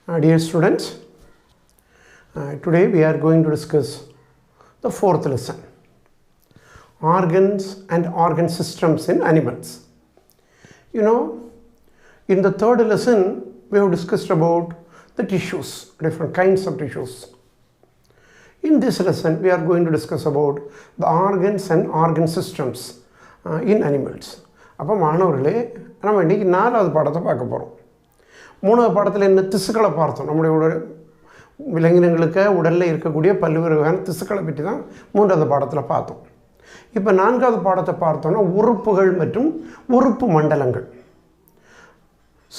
Dear students, today we are going to discuss the fourth lesson, organs and organ systems in animals. You know, in the third lesson we have discussed about the tissues, different kinds of tissues. In this lesson we are going to discuss about the organs and organ systems in animals. அப்போ மாணவர்களே நம்ம இன்றைக்கி நாலாவது பாடத்தை பார்க்க போகிறோம். மூணாவது பாடத்தில் என்ன திசுக்களை பார்த்தோம். நம்முடைய விலங்கினங்களுக்கு உடலில் இருக்கக்கூடிய பல்வேறு வகையான திசுக்களை பற்றி தான் மூன்றாவது பாடத்தில் பார்த்தோம். இப்போ நான்காவது பாடத்தை பார்த்தோன்னா உறுப்புகள் மற்றும் உறுப்பு மண்டலங்கள்.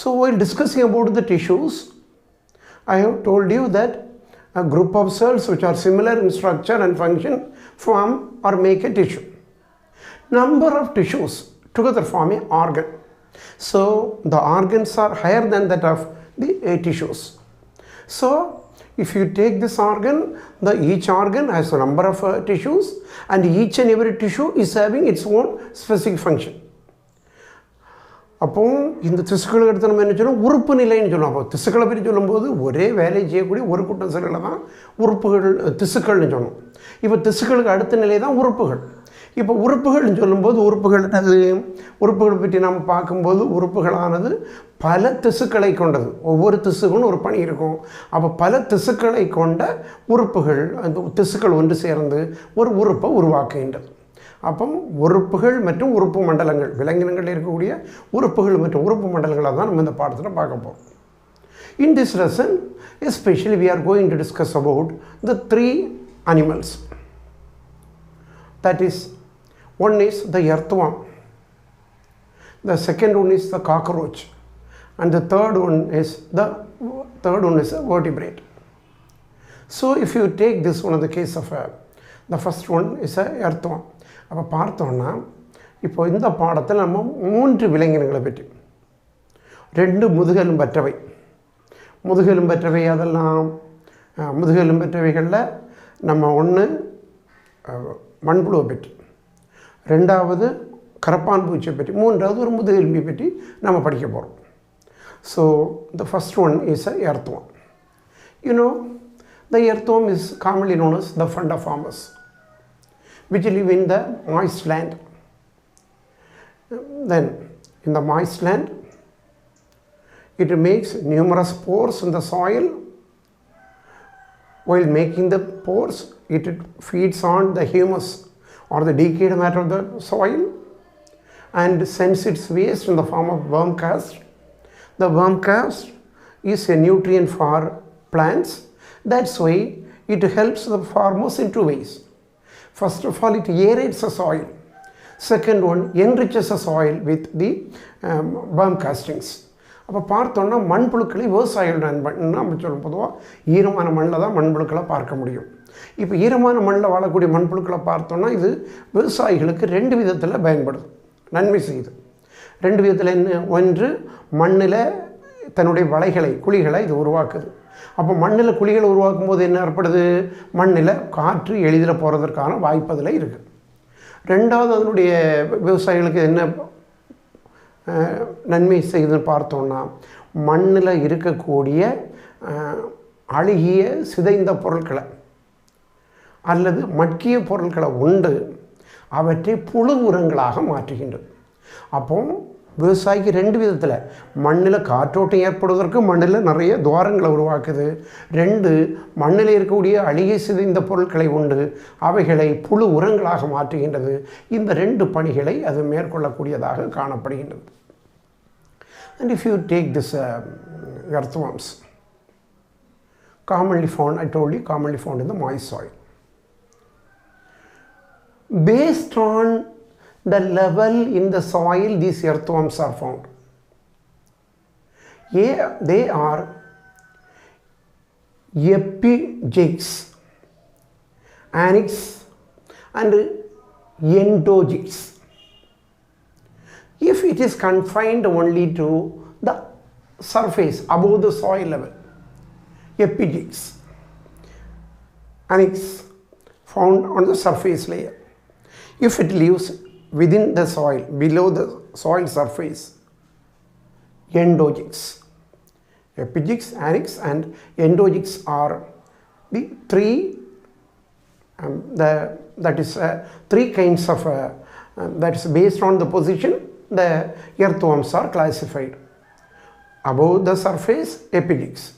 So while discussing about the tissues, I have told you that a group of cells which are similar in structure and function form or make a tissue. Number of tissues together form an organ. So the organs are higher than that of the tissues. So if you take this organ, each organ has a number of tissues, and each and every tissue is having its own specific function. அப்போ இந்த திசுக்கள் எடுத்து நம்ம என்ன சொல்லணும், உறுப்பு நிலைன்னு சொல்லலாம். அப்போ திசுக்களை பற்றி சொல்லும்போது ஒரே வேலையை செய்யக்கூடிய ஒரு கூட்டம் செல்களை தான் உறுப்புகள் திசுக்கள்னு சொல்லணும். இப்போ திசுக்களுக்கு அடுத்த நிலை தான் உறுப்புகள். இப்போ உறுப்புகள்னு சொல்லும்போது உறுப்புகள் என்னது, உறுப்புகளை பற்றி நாம் பார்க்கும்போது உறுப்புகளானது பல திசுக்களை கொண்டது. ஒவ்வொரு திசுக்கும் ஒரு பணி இருக்கும். அப்போ பல திசுக்களை கொண்ட உறுப்புகள், அந்த திசுக்கள் ஒன்று சேர்ந்து ஒரு உறுப்பை உருவாக்குகின்றது. அப்போ உறுப்புகள் மற்றும் உறுப்பு மண்டலங்கள், விலங்கினங்களில் இருக்கக்கூடிய உறுப்புகள் மற்றும் உறுப்பு மண்டலங்களை தான் நம்ம இந்த பாடத்தில் பார்க்க போகிறோம். In this lesson, especially we are going to discuss about the three animals. That is, one is the earthworm, the second one is the cockroach, and the third one is a vertebrate. So if you take this one in the case of the first one is a earthworm. அப்போ பார்த்தோன்னா இப்போ இந்த பாடத்தில் நம்ம மூன்று விலங்கினங்களை பற்றி, ரெண்டு முதுகெலும்பற்றவை. முதுகெலும்பற்றவை அதெல்லாம் முதுகெலும்பற்றவைகளில் நம்ம ஒன்று மண்புழுவை பற்றி, ரெண்டாவது கரப்பான் பூச்சியை பற்றி, மூன்றாவது ஒரு முதுகெலும்பியை பற்றி நம்ம படிக்க போகிறோம். So the first one is a earthworm. You know, the earthworm is commonly known as the fundiformis, which live in the moist land. Then in the moist land it makes numerous pores in the soil. While making the pores, it feeds on the humus or the decayed matter of the soil and sends its waste in the form of worm cast. The worm cast is a nutrient for plants. That's why it helps the farmers in two ways. First of all, it aerates the soil. Second one, enriches the soil with the worm castings. அப்போ பார்த்தோன்னா மண்புழுக்களை விவசாயிகள் நம்ம சொல்லும் பொதுவாக ஈரமான மண்ணில் தான் மண்புழுக்களை பார்க்க முடியும். இப்போ ஈரமான மண்ணில் வாழக்கூடிய மண்புழுக்களை பார்த்தோன்னா இது விவசாயிகளுக்கு ரெண்டு விதத்தில் பயன்படுது, நன்மை செய்யுது. ரெண்டு விதத்தில் என்ன, ஒன்று மண்ணில் தன்னுடைய குழிகளை இது உருவாக்குது. அப்போ மண்ணில் குழிகளை உருவாக்கும் போது என்ன ஏற்படுது, மண்ணில் காற்று எளிதில் போகிறதுக்கான வாய்ப்பு அதில் இருக்குது. ரெண்டாவது அதனுடைய விவசாயிகளுக்கு என்ன நன்மை செய்யுதுன்னு பார்த்தோன்னா, மண்ணில் இருக்கக்கூடிய அழுகிய சிதைந்த பொருட்களை அல்லது மட்கிய பொருட்களை உண்டு அவற்றை புழு உரங்களாக மாற்றுகின்றது. அப்போ விவசாயிக்கு ரெண்டு விதத்தில், மண்ணில் காற்றோட்டம் ஏற்படுவதற்கு மண்ணில் நிறைய துவாரங்களை உருவாக்குது. ரெண்டு, மண்ணில் இருக்கக்கூடிய அழுகி சிதைந்த பொருட்களை உண்டு அவைகளை புழு உரங்களாக மாற்றுகின்றது. இந்த ரெண்டு பணிகளை அது மேற்கொள்ளக்கூடியதாக காணப்படுகின்றது. And if you take this earthworms, commonly found, I told you, commonly found in the moist soil. Based on the level in the soil these earthworms are found. They are epigigs, anics and endogigs. If it is confined only to the surface above the soil level, epigigs, anics found on the surface layer. If it lives within the soil, below the soil surface, endogigs, Epigyx, anyx and endogyx are the three three kinds of that is based on the position the earthworms are classified. Above the surface, epigyx,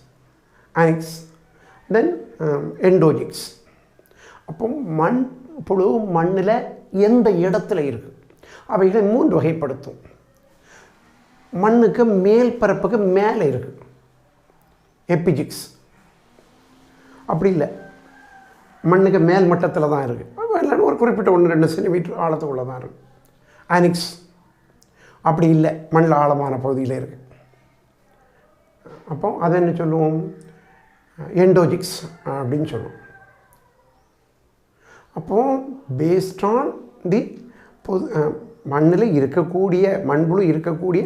anyx, then endogyx. அப்போ புழு மண்ணில் எந்த இடத்துல இருக்குது அவைகளை 3 வகைப்படுத்தும். மண்ணுக்கு மேல் பரப்புக்கு மேலே இருக்குது எபிஜிக்ஸ். அப்படி இல்லை, மண்ணுக்கு மேல் மட்டத்தில் தான் இருக்குது, இல்லைன்னா ஒரு குறிப்பிட்ட 1-2 சென்டிமீட்டர் ஆழத்துக்குள்ளே தான் இருக்குது. ஆனிக்ஸ் அப்படி இல்லை, மண்ணில் ஆழமான பகுதியில் இருக்குது. அப்போ அதை என்ன சொல்லுவோம், எண்டோஜிக்ஸ் அப்படின்னு சொல்லுவோம். அப்போது பேஸ்ட் ஆன் தி மண்ணில் இருக்கக்கூடிய மண்புழு இருக்கக்கூடிய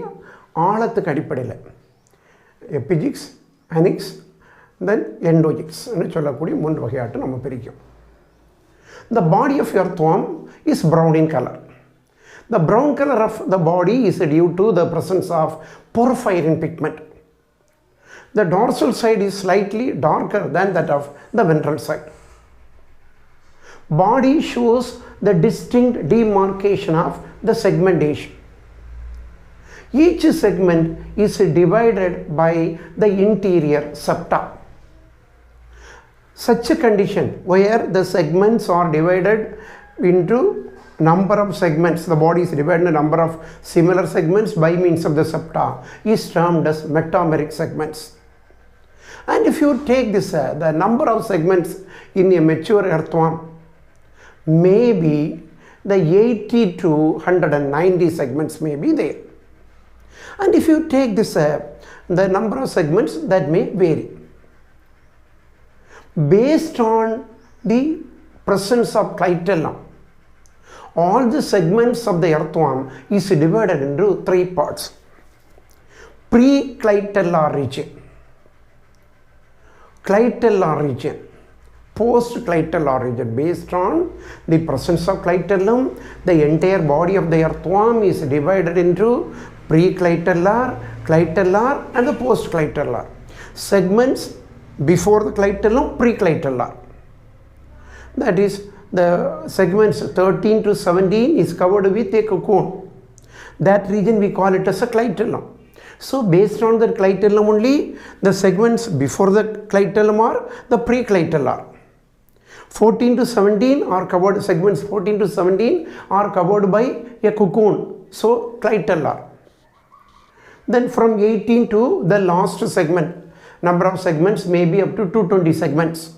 ஆழத்துக்கு அடிப்படையில் எபிஜிக்ஸ், அனிக்ஸ், தென் எண்டோஜிக்ஸ்னு சொல்லக்கூடிய 3 வகையாட்டு நம்ம பிரிக்கும். The body of earthworm is brown in color. The brown color of the body is due to the presence of porphyrin pigment. The dorsal side is slightly darker than that of the ventral side. Body shows the distinct demarcation of the segmentation. Each segment is divided by the interior septa. Such a condition where the segments are divided into number of segments, the body is divided into number of similar segments by means of the septa, is termed as metameric segments. And if you take this, the number of segments in a mature earthworm may be the 80 to 190 segments may be there. And if you take this, the number of segments that may vary. Based on the presence of clitellum, all the segments of the earthworm is divided into 3 parts. Pre-clitellar region, clitellar region, post-clitellar region. Based on the presence of clitellum, the entire body of the earthworm is divided into pre-clitellar, clitellar and the post-clitellar. Segments before the clitellum, pre-clitellar. That is, the segments 13 to 17 is covered with a cocoon. That region we call it as a clitellum. So based on the clitellum only, the segments before the clitellum are the pre-clitellar. 14 to 17 are covered, segments 14 to 17 are covered by a cocoon, so clitellar. Then from 18 to the last segment, number of segments may be up to 220 segments.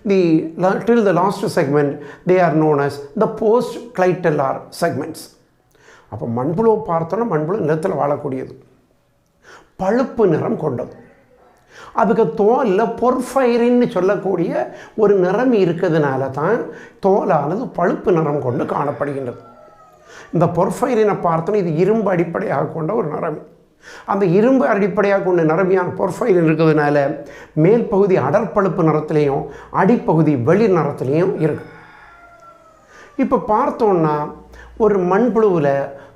Till the last segment, they are known as the post-clitellar segments. அப்போ மண்புழு பார்த்தோன்னா மண்புழு நிலத்தில் வாழக்கூடியது, பழுப்பு நிறம் கொண்டது. அதுக்கு தோலில் பொர்ஃபைரின்னு சொல்லக்கூடிய ஒரு நிறம் இருக்கிறதுனால தான் தோலானது பழுப்பு நிறம் கொண்டு காணப்படுகின்றது. இந்த பொர்ஃபைரினை பார்த்தோன்னா இது இரும்பு அடிப்படையாக கொண்ட ஒரு நிறமி. அந்த இரும்பு அடிப்படையாக கொண்ட நிறமியான பொர்ஃபைரின் இருக்கிறதுனால மேல் பகுதி அடற்பழுப்பு நிறத்துலேயும் அடிப்பகுதி வெளிர் நிறத்துலேயும் இருக்கு. இப்போ பார்த்தோன்னா ஒரு மண்புழுவில்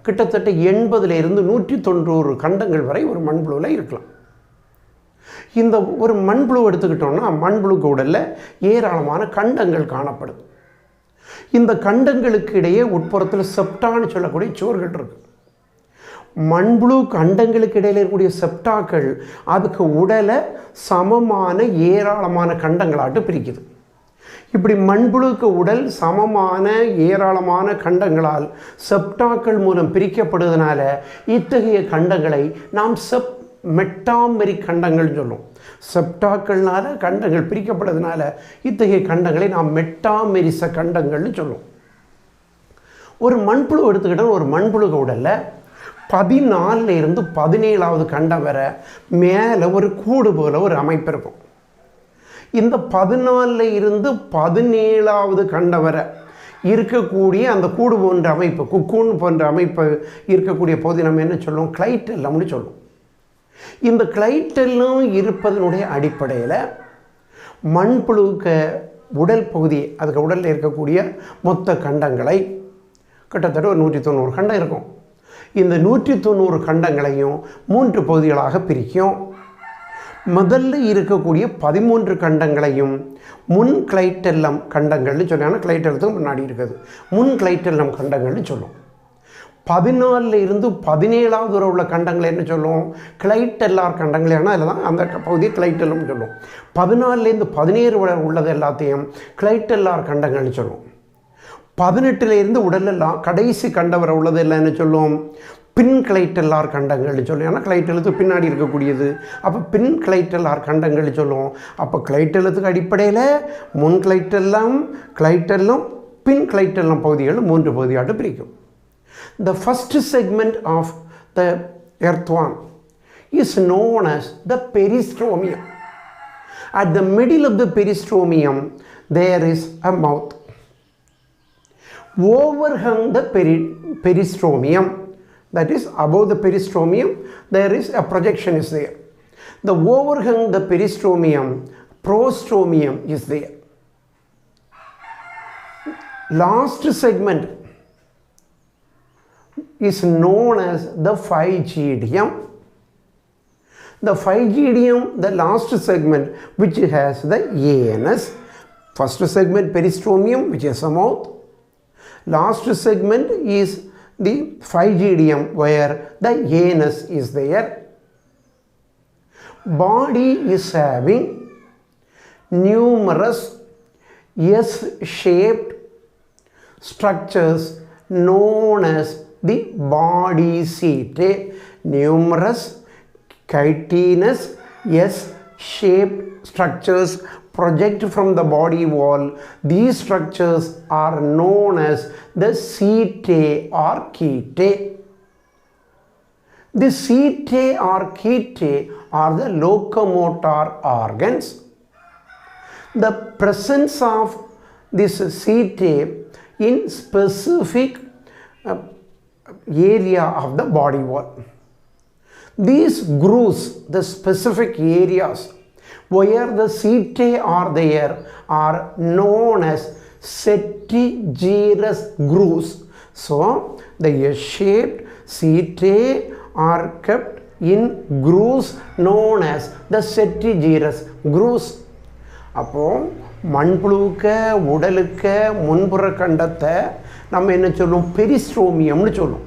கிட்டத்தட்ட 80 to 190 கண்டங்கள் வரை ஒரு மண்புழுவில் இருக்கலாம். இந்த ஒரு மண்புழு எடுத்துக்கிட்டோம்னா மண்புழுக்கு உடலில் ஏராளமான கண்டங்கள் காணப்படுது. இந்த கண்டங்களுக்கு இடையே உட்புறத்தில் செப்டான்னு சொல்லக்கூடிய சுவர்கள் இருக்கு. மண்புழு கண்டங்களுக்கு இடையில் இருக்கக்கூடிய செப்டாக்கள் அதுக்கு உடலை சமமான ஏராளமான கண்டங்களாட்டு பிரிக்குது. இப்படி மண்புழுக்கு உடல் சமமான ஏராளமான கண்டங்களால் செப்டாக்கள் மூலம் பிரிக்கப்படுவதனால இத்தகைய கண்டங்களை நாம் மெட்டாமெரிக் கண்டங்கள் சொல்லுவோம். செப்டாக்கள்னால கண்டங்கள் பிரிக்கப்படுறதுனால இத்தகைய கண்டங்களை நாம் மெட்டாமெரிச கண்டங்கள்னு சொல்லுவோம். ஒரு மண்புழு எடுத்துக்கிட்டால் ஒரு மண்புழுக்கு உடலில் 14 இருந்து 17வது கண்டம் வரை மேலே ஒரு கூடு போல ஒரு அமைப்பு இருக்கும். இந்த 14 இருந்து 17வது கண்டம் வரை இருக்கக்கூடிய அந்த கூடு போன்ற அமைப்பு, குக்கூன் போன்ற அமைப்பு இருக்கக்கூடிய பகுதி நம்ம என்ன சொல்லுவோம், கிளைட்டெல்லம்னு சொல்லுவோம். இந்த கிளைட்டெல்லம் இருப்பதனுடைய அடிப்படையில் மண்புழுக்கு உடல் பகுதி, அதுக்கு உடலில் இருக்கக்கூடிய மொத்த கண்டங்களை கிட்டத்தட்ட ஒரு 190 கண்டம் இருக்கும். இந்த 190 கண்டங்களையும் 3 பகுதிகளாக பிரிக்கும். முதல்ல இருக்கக்கூடிய 13 கண்டங்களையும் முன் கிளைட்டெல்லம் கண்டங்கள்னு சொல்லுவாங்க. கிளைட்டெல்லத்துக்கு முன்னாடி இருக்குது முன் கிளைட்டெல்லம் கண்டங்கள்னு சொல்லுவோம். 14 இருந்து 17வது வரை உள்ள கண்டங்களை என்ன சொல்லுவோம்? கிளைட்டெல்லார் கண்டங்கள். ஏன்னா அதில் தான் அந்த பகுதியை கிளைட்டெல்லம்னு சொல்லுவோம். 14லேருந்து 17 வரை உள்ளது எல்லாத்தையும் கிளைட்டெல்லார் கண்டங்கள்னு சொல்லுவோம். 18லேருந்து உடலெல்லாம் கடைசி கண்டம் வரை உள்ளது எல்லாம் என்ன சொல்லுவோம்? பின் கிளைட்டெல்லார் கண்டங்கள்னு சொல்லுவோம். ஏன்னா கிளைட்டெல்லத்துக்கு பின்னாடி இருக்கக்கூடியது. அப்போ பின் கிளைட்டெல்லார் கண்டங்கள்னு சொல்லுவோம். அப்போ கிளைட்டெல்லத்துக்கு அடிப்படையில் முன் கிளைட்டெல்லம், கிளைட்டெல்லம், பின் கிளைட்டெல்லம் பகுதிகள் 3 பகுதியாட்டு பிரிக்கும். The first segment of the earthworm is known as the peristromium. At the middle of the peristromium there is a mouth. Overhung the peristromium, that is above the peristromium there is a projection is there. The overhung the peristromium, prostromium is there. Last segment is known as the phygidium. The phygidium, the last segment which has the anus. First segment peristromium which has a mouth. Last segment is the phygidium where the anus is there. Body is having numerous S-shaped structures known as the body seat. Numerous chitinous S-shaped structures project from the body wall. These structures are known as the setae or chetae. The setae or chetae are the locomotor organs. The presence of this setae in specific area of the body wall. These grooves, the specific areas where the setae are there, are known as setigerous grooves. So the S-shaped setae are kept in grooves known as the setigerous grooves. அப்போ மண்புழுக்க உடலுக்க முன்புற கண்டத்தை நம்ம என்ன சொல்லுவோம்? பெரிஸ்ட்ரோமியம்னு சொல்லுவோம்.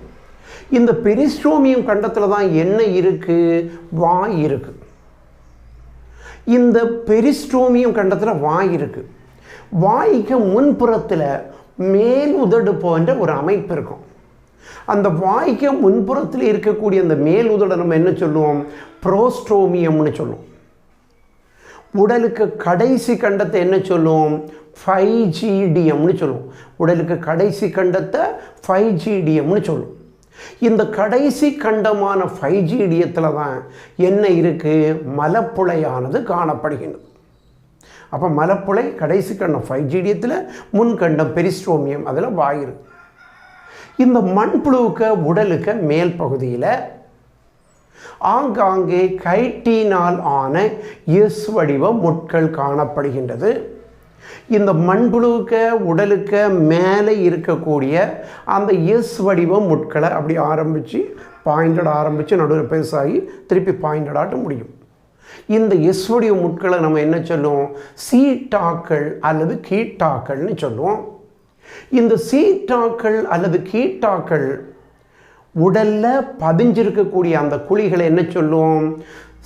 இந்த பெரிஸ்ட்ரோமியம் கண்டத்தில் தான் என்ன இருக்குது? வாய் இருக்குது. இந்த பெரிஸ்ட்ரோமியம் கண்டத்தில் வாய் இருக்குது. வாய்க்கு முன்புறத்தில் மேல் உதடு போன்ற ஒரு அமைப்பு இருக்கும். அந்த வாய்க்கு முன்புறத்தில் இருக்கக்கூடிய அந்த மேல் உதடை நம்ம என்ன சொல்லுவோம்? ப்ரோஸ்ட்ரோமியம்னு சொல்லுவோம். உடலுக்கு கடைசி கண்டத்தை என்ன சொல்லுவோம்? ஃபைஜீடியம்னு சொல்லுவோம். உடலுக்கு கடைசி கண்டத்தை ஃபைஜீடியம்னு சொல்லுவோம். இந்த கடைசி கண்டமான ஃபைஜீடியத்தில் தான் என்ன இருக்குது? மலப்புழையானது காணப்படுகின்றது. அப்போ மலப்புழை கடைசி கண்டம் ஃபைஜீடியத்தில், முன்கண்டம் பெரிஸ்ட்ரோமியம், அதில் வாய் இருக்கு. இந்த மண்புழுக்க உடலுக்கு மேல் பகுதியில் ஆங்காங்கே கைட்டினால் ஆன எஸ் வடிவ முட்கள் காணப்படுகின்றது. இந்த மண்புழுக்க உடலுக்கு மேலே இருக்கக்கூடிய அந்த எஸ் வடிவ முட்களை அப்படி ஆரம்பித்து பாயிண்டட் ஆரம்பித்து நடுவில் பெருசாகி திருப்பி பாயிண்டடாட்ட முடியும். இந்த எஸ் வடிவ முட்களை நம்ம என்ன சொல்லுவோம்? சீட்டாக்கள் அல்லது கீட்டாக்கள்னு சொல்லுவோம். இந்த சீட்டாக்கள் அல்லது கீட்டாக்கள் உடலில் பதிஞ்சிருக்கக்கூடிய அந்த குழிகளை என்ன சொல்லுவோம்?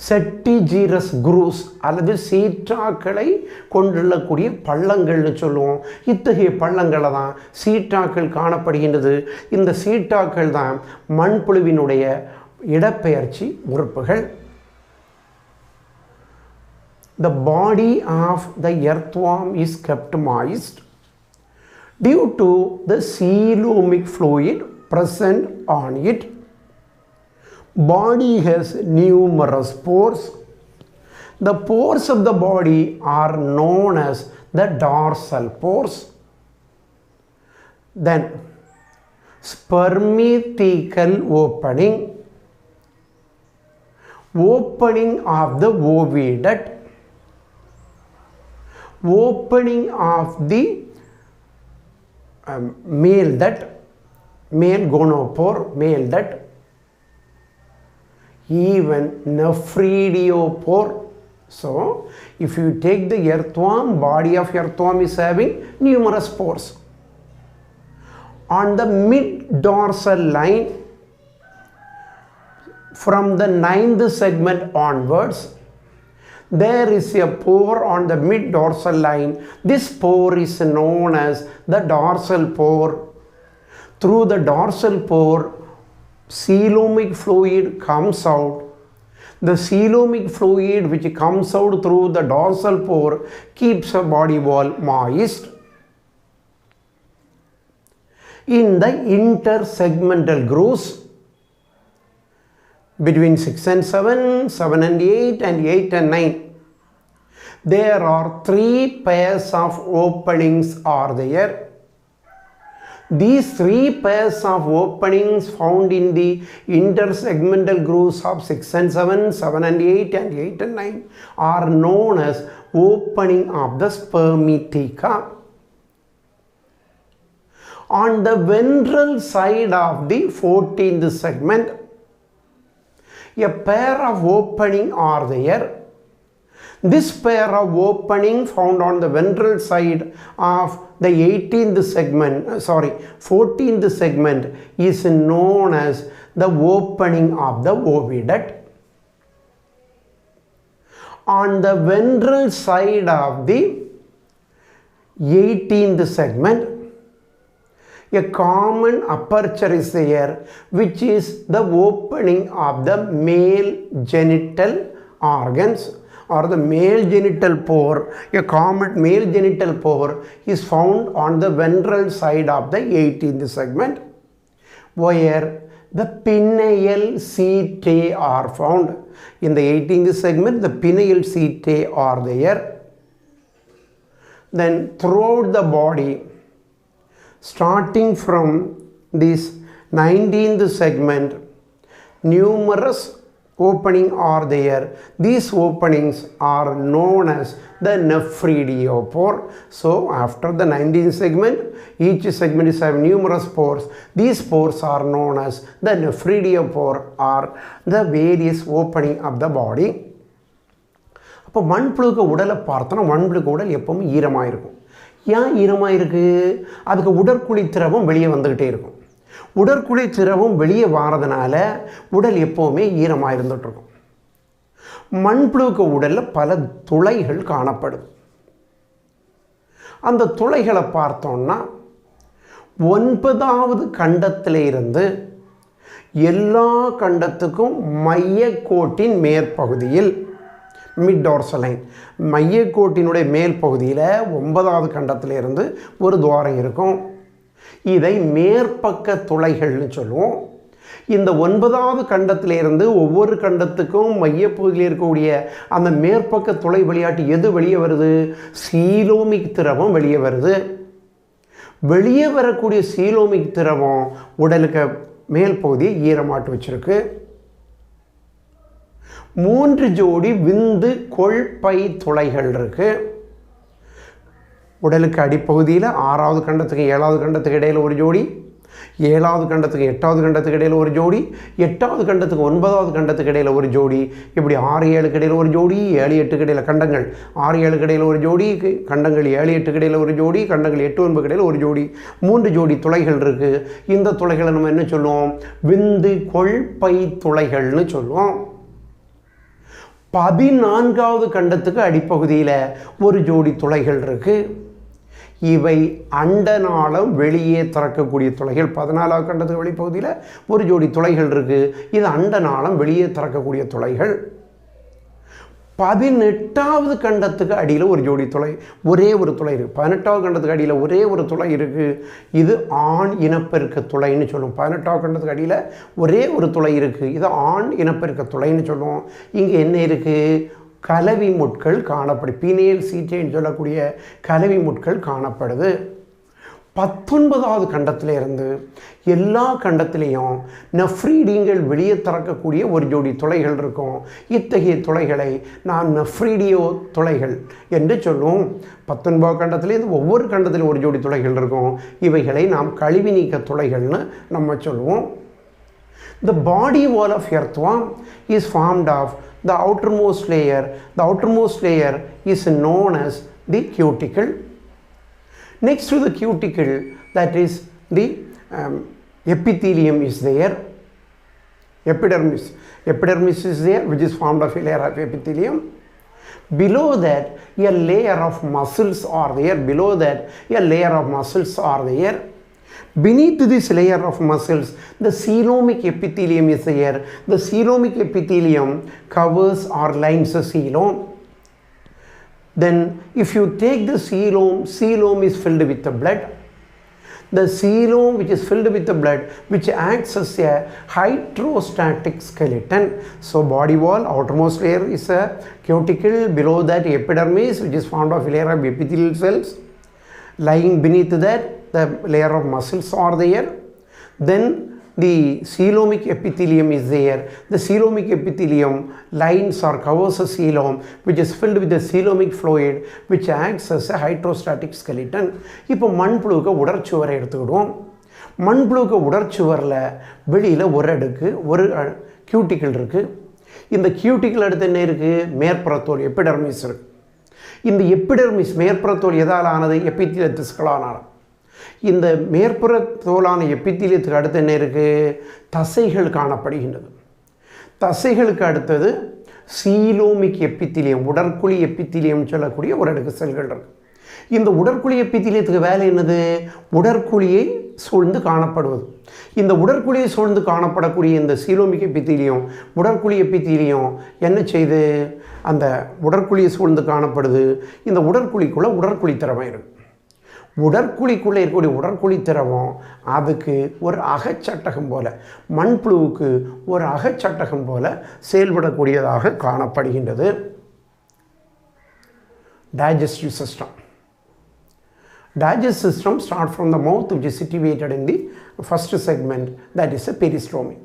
செட்டிஜீரஸ் குரூஸ் அல்லது சீட்டாக்களை கொண்டுள்ளக்கூடிய பள்ளங்கள்னு சொல்லுவோம். இத்தகைய பள்ளங்களை தான் சீட்டாக்கள் காணப்படுகின்றது. இந்த சீட்டாக்கள் தான் மண்புழுவினுடைய இடப்பெயர்ச்சி உறுப்புகள். The body of the earthworm is kept moist due to the coelomic fluid present on it. Body has numerous pores. The pores of the body are known as the dorsal pores. Then spermithetical opening, opening of the oviduct, opening of the male duct, male gonopore, male duct, even nephridiopore, So, if you take the earthworm, body of earthworm is having numerous pores. On the mid-dorsal line, from the 9th segment onwards, there is a pore on the mid-dorsal line. This pore is known as the dorsal pore. Through the dorsal pore, coelomic fluid comes out. The coelomic fluid which comes out through the dorsal pore keeps a body wall moist. In the intersegmental grooves between 6 and 7, 7 and 8, and 8 and 9, there are 3 pairs of openings are there. These 3 pairs of openings found in the intersegmental grooves of 6 and 7, 7 and 8, and 8 and 9 are known as opening of the spermatheca. On the ventral side of the 14th segment, a pair of opening are there. This pair of opening found on the ventral side of the 14th segment is known as the opening of the oviduct. On the ventral side of the 18th segment, a common aperture is there, which is the opening of the male genital organs, or the male genital pore. A common male genital pore is found on the ventral side of the 18th segment, where the pineal setae are found. In the 18th segment, the pineal setae are there. Then throughout the body, starting from this 19th segment, numerous openings are there. These openings are known as the nephridiopore. So after the 19th segment, each segment is having numerous pores. These pores are known as the nephridiopore, or the various opening of the body. அப்போ மண்புழுக்க உடலை பார்த்தோன்னா மண்புழுக்க உடல் எப்பவுமே ஈரமாக இருக்கும். ஏன் ஈரமாக இருக்குது? அதுக்கு உடற்குழி திரவம் வெளியே வந்துக்கிட்டே இருக்கும். உடற்குழி திரவம் வெளியே வாரதுனால உடல் எப்போவுமே ஈரமாக இருந்துகிட்ருக்கும். மண்புழுக்க உடலில் பல துளைகள் காணப்படும். அந்த துளைகளை பார்த்தோன்னா 9வது கண்டத்தில் இருந்து எல்லா கண்டத்துக்கும் மையக்கோட்டின் மேற்பகுதியில், மிட் டார்சல் லைன், மையக்கோட்டினுடைய மேல் பகுதியில் 9வது கண்டத்திலிருந்து ஒரு துவாரம் இருக்கும். இதை மேற்பக்க துளைகள்னு சொல்லுவோம். இந்த 9வது கண்டத்திலிருந்து ஒவ்வொரு கண்டத்துக்கும் மையப்பகுதியில் இருக்கக்கூடிய அந்த மேற்பக்க துளை வழியாட்டு எது வெளியே வருது? சீலோமிக் திரவம் வெளியே வருது. வெளியே வரக்கூடிய சீலோமிக் திரவம் உடலுக்கு மேல் பகுதியை ஈரமாட்டு வச்சிருக்கு. 3 ஜோடி விந்து கொள்பை துளைகள் இருக்கு. உடலுக்கு அடிப்பகுதியில் 6வது கண்டத்துக்கு 7வது கண்டத்துக்கு இடையில் ஒரு ஜோடி, 7வது கண்டத்துக்கு 8வது கண்டத்துக்கு இடையில் ஒரு ஜோடி, 8வது கண்டத்துக்கு 9வது கண்டத்துக்கு இடையில் ஒரு ஜோடி, இப்படி 6-7 இடையில் ஒரு ஜோடி, 7-8 இடையில் கண்டங்கள் 6-7 இடையில் ஒரு ஜோடி, கண்டங்கள் 7-8 இடையில் ஒரு ஜோடி, கண்டங்கள் 8-9 இடையில் ஒரு ஜோடி, 3 ஜோடி துளைகள் இருக்குது. இந்த துளைகளை நம்ம என்ன சொல்லுவோம்? விந்து கொள்பை துளைகள்னு சொல்லுவோம். 14வது கண்டத்துக்கு அடிப்பகுதியில் ஒரு ஜோடி துளைகள் இருக்குது. இவை அண்டநாளம் வெளியே திறக்கக்கூடிய துளைகள். 14வது கண்டத்துக்கு வெளிப்பகுதியில் ஒரு ஜோடி துளைகள் இருக்குது. இது அண்டநாளம் வெளியே திறக்கக்கூடிய துளைகள். 18வது கண்டத்துக்கு அடியில் ஒரு ஜோடி துளை, ஒரே ஒரு துளை இருக்குது. 18வது கண்டத்துக்கு அடியில் ஒரே ஒரு துளை இருக்குது. இது ஆண் இனப்பெருக்க துளைன்னு சொல்லுவோம். 18வது கண்டத்துக்கு அடியில் ஒரே ஒரு துளை இருக்குது. இது ஆண் இனப்பெருக்க துளைன்னு சொல்லுவோம். இங்கே என்ன இருக்குது? கலவி முட்கள் காணப்படும். பீனியல் சீட்டைன்னு சொல்லக்கூடிய கலவி முட்கள் காணப்படுது. 19வது கண்டத்திலிருந்து எல்லா கண்டத்திலையும் நெஃப்ரீடியங்கள் வெளியே திறக்கக்கூடிய ஒரு ஜோடி துளைகள் இருக்கும். இத்தகைய துளைகளை நாம் நெஃப்ரீடியோ துளைகள் என்று சொல்லுவோம். 19வது கண்டத்திலேருந்து ஒவ்வொரு கண்டத்திலும் ஒரு ஜோடி துளைகள் இருக்கும். இவைகளை நாம் கழிவு நீக்க துளைகள்னு நம்ம சொல்லுவோம். The body wall of earthworm is formed of the outermost layer. The outermost layer is known as the cuticle. Next to the cuticle, that is the epithelium is there. Epidermis is there, which is formed of a layer of epithelium. Below that, a layer of muscles are there. Below that, a layer of muscles are there. Beneath this layer of muscles, the coelomic epithelium is there. The coelomic epithelium covers or lines the coelom. Then, if you take the coelom is filled with the blood. The coelom, which is filled with the blood, which acts as a hydrostatic skeleton. So, body wall, outermost layer is a cuticle. Below that, epidermis, which is formed of a layer of epithelial cells. Lying beneath that, the layer of muscles are there. Then, the coelomic epithelium is there. The coelomic epithelium lines or covers a coelom, which is filled with the coelomic fluid, which acts as a hydrostatic skeleton. இப்போ மண்புழுக்கு உடற்சுவரை எடுத்துக்கிடுவோம். மண்புழுக்கு உடற்சுவரில் வெளியில் ஒரு அடுக்கு, ஒரு cuticle இருக்குது. இந்த cuticle அடுத்து என்ன இருக்குது? மேற்புறத்தோல், எபிடர்மிஸ் இருக்குது. இந்த எபிடர்மிஸ் மேற்புறத்தோல் எதால் ஆனது? எபித்தீலிய திசுக்களால் ஆனது. இந்த மேற்புற தோலான எபித்தீலியத்துக்கு அடுத்து என்ன இருக்குது? தசைகள் காணப்படுகின்றது. தசைகளுக்கு அடுத்தது சீலோமிக் எபித்தீலியம், உடற்குழி எபித்தீலியம் சொல்லக்கூடிய ஒரு அடுக்கு செல்கள் இருக்குது. இந்த உடற்குழி எபித்தீலியத்துக்கு வேலை என்னது? உடற்குழியை சூழ்ந்து காணப்படுவது. இந்த உடற்குழியை சூழ்ந்து காணப்படக்கூடிய இந்த சீலோமிக் எபித்தீலியம், உடற்குழி எபித்தீலியம் என்ன செய்து? அந்த உடற்குழியை சூழ்ந்து காணப்படுது. இந்த உடற்குழிக்குள்ளே உடற்குழி திரவம் இருக்குது. உடற்குழிக்குள்ளே இருக்கக்கூடிய உடற்குழி திரவம் அதுக்கு ஒரு அகச்சட்டகம் போல, மண்புழுவுக்கு ஒரு அகச்சட்டகம் போல செயல்படக்கூடியதாக காணப்படுகின்றது. Digestive system. Digestive system starts from the mouth, which is situated in the first segment, that is a peristome.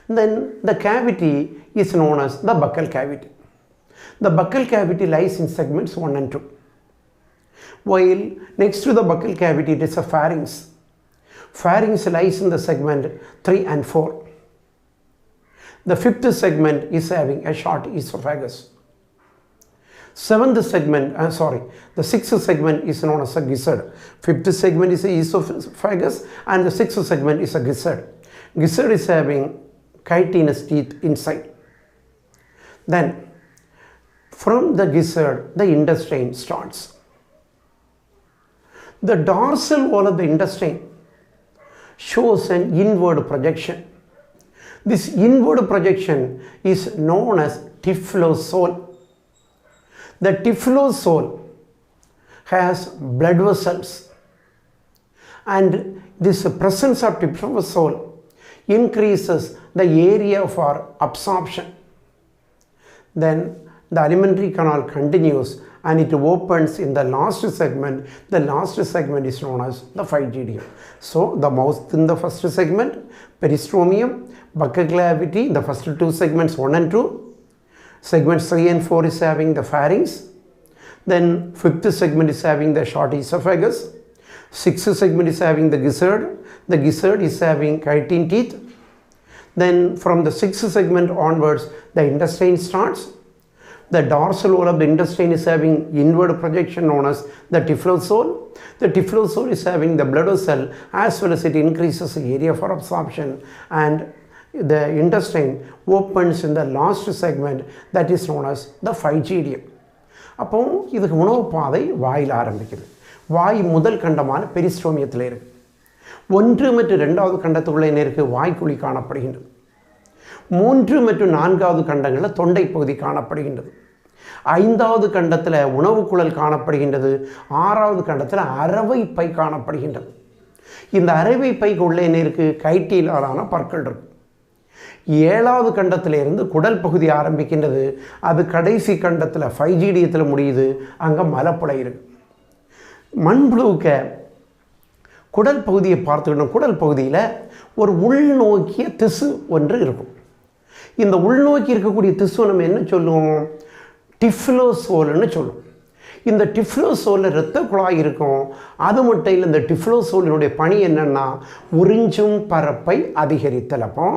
Then the cavity is known as the buccal cavity. The buccal cavity lies in segments 1 and 2. While next to the buccal cavity it is a pharynx. Pharynx lies in the segment 3 and 4. The fifth segment is having a short esophagus. The sixth segment is known as a gizzard. Fifth segment is a esophagus and the sixth segment is a gizzard. Gizzard is having chitinous teeth inside. Then from the gizzard the intestine starts. The dorsal wall of the intestine shows an inward projection. This inward projection is known as typhlosole. The typhlosole has blood vessels, and this presence of typhlosole increases the area for absorption. Then the alimentary canal continues and it opens in the last segment. The last segment is known as the phygidium. So the mouth in the first segment, peristomium, buccal cavity, the first two segments 1 and 2. Segments 3 and 4 is having the pharynx. Then fifth segment is having the short esophagus. Sixth segment is having the gizzard. The gizzard is having chitin teeth. Then from the sixth segment onwards the intestine starts. The dorsal wall of the intestine is having inward projection known as the typhlosole. The typhlosole is having the blood vessel as well as it increases the area for absorption, and the intestine opens in the last segment that is known as the phygidium. அப்போ இதுக்கு உணவு பாதை வாயில் ஆரம்பிக்குது. வாய் முதல் கண்டமான பெரிஸ்டோமியத்தில் இருக்கு. 1 மற்றும் 2வது கண்டத்துக்குள்ளே என்ன இருக்குது? வாய்க்குழி காணப்படுகின்றது. 3 மற்றும் 4வது கண்டங்களில் தொண்டை பகுதி காணப்படுகின்றது. 5வது கண்டத்தில் உணவு குழல் காணப்படுகின்றது. 6வது கண்டத்தில் அரவை பை காணப்படுகின்றது. இந்த அரவை பைக்கு உள்ளே என்ன இருக்குது? கைட்டிலான பற்கள் இருக்கு. 7வது கண்டத்திலிருந்து குடல் பகுதி ஆரம்பிக்கின்றது. அது கடைசி கண்டத்தில் பைஜீடியத்தில் முடியுது. அங்கே மலப்புழை இருக்கு. மண்புழுவுக்கு குடல் பகுதியை பார்த்துக்கணும். குடல் பகுதியில் ஒரு உள்நோக்கிய திசு ஒன்று இருக்கும். இந்த உள்நோக்கி இருக்கக்கூடிய திசு நம்ம என்ன சொல்லுவோம்? டிஃப்லோசோல்னு சொல்லுவோம். இந்த டிஃப்ளோசோலில் இரத்த குழாய் இருக்கும். அது மட்டும் இல்லை, இந்த டிஃப்ளோசோலினுடைய பணி என்னென்னா உறிஞ்சும் பரப்பை அதிகரித்தல். அப்போ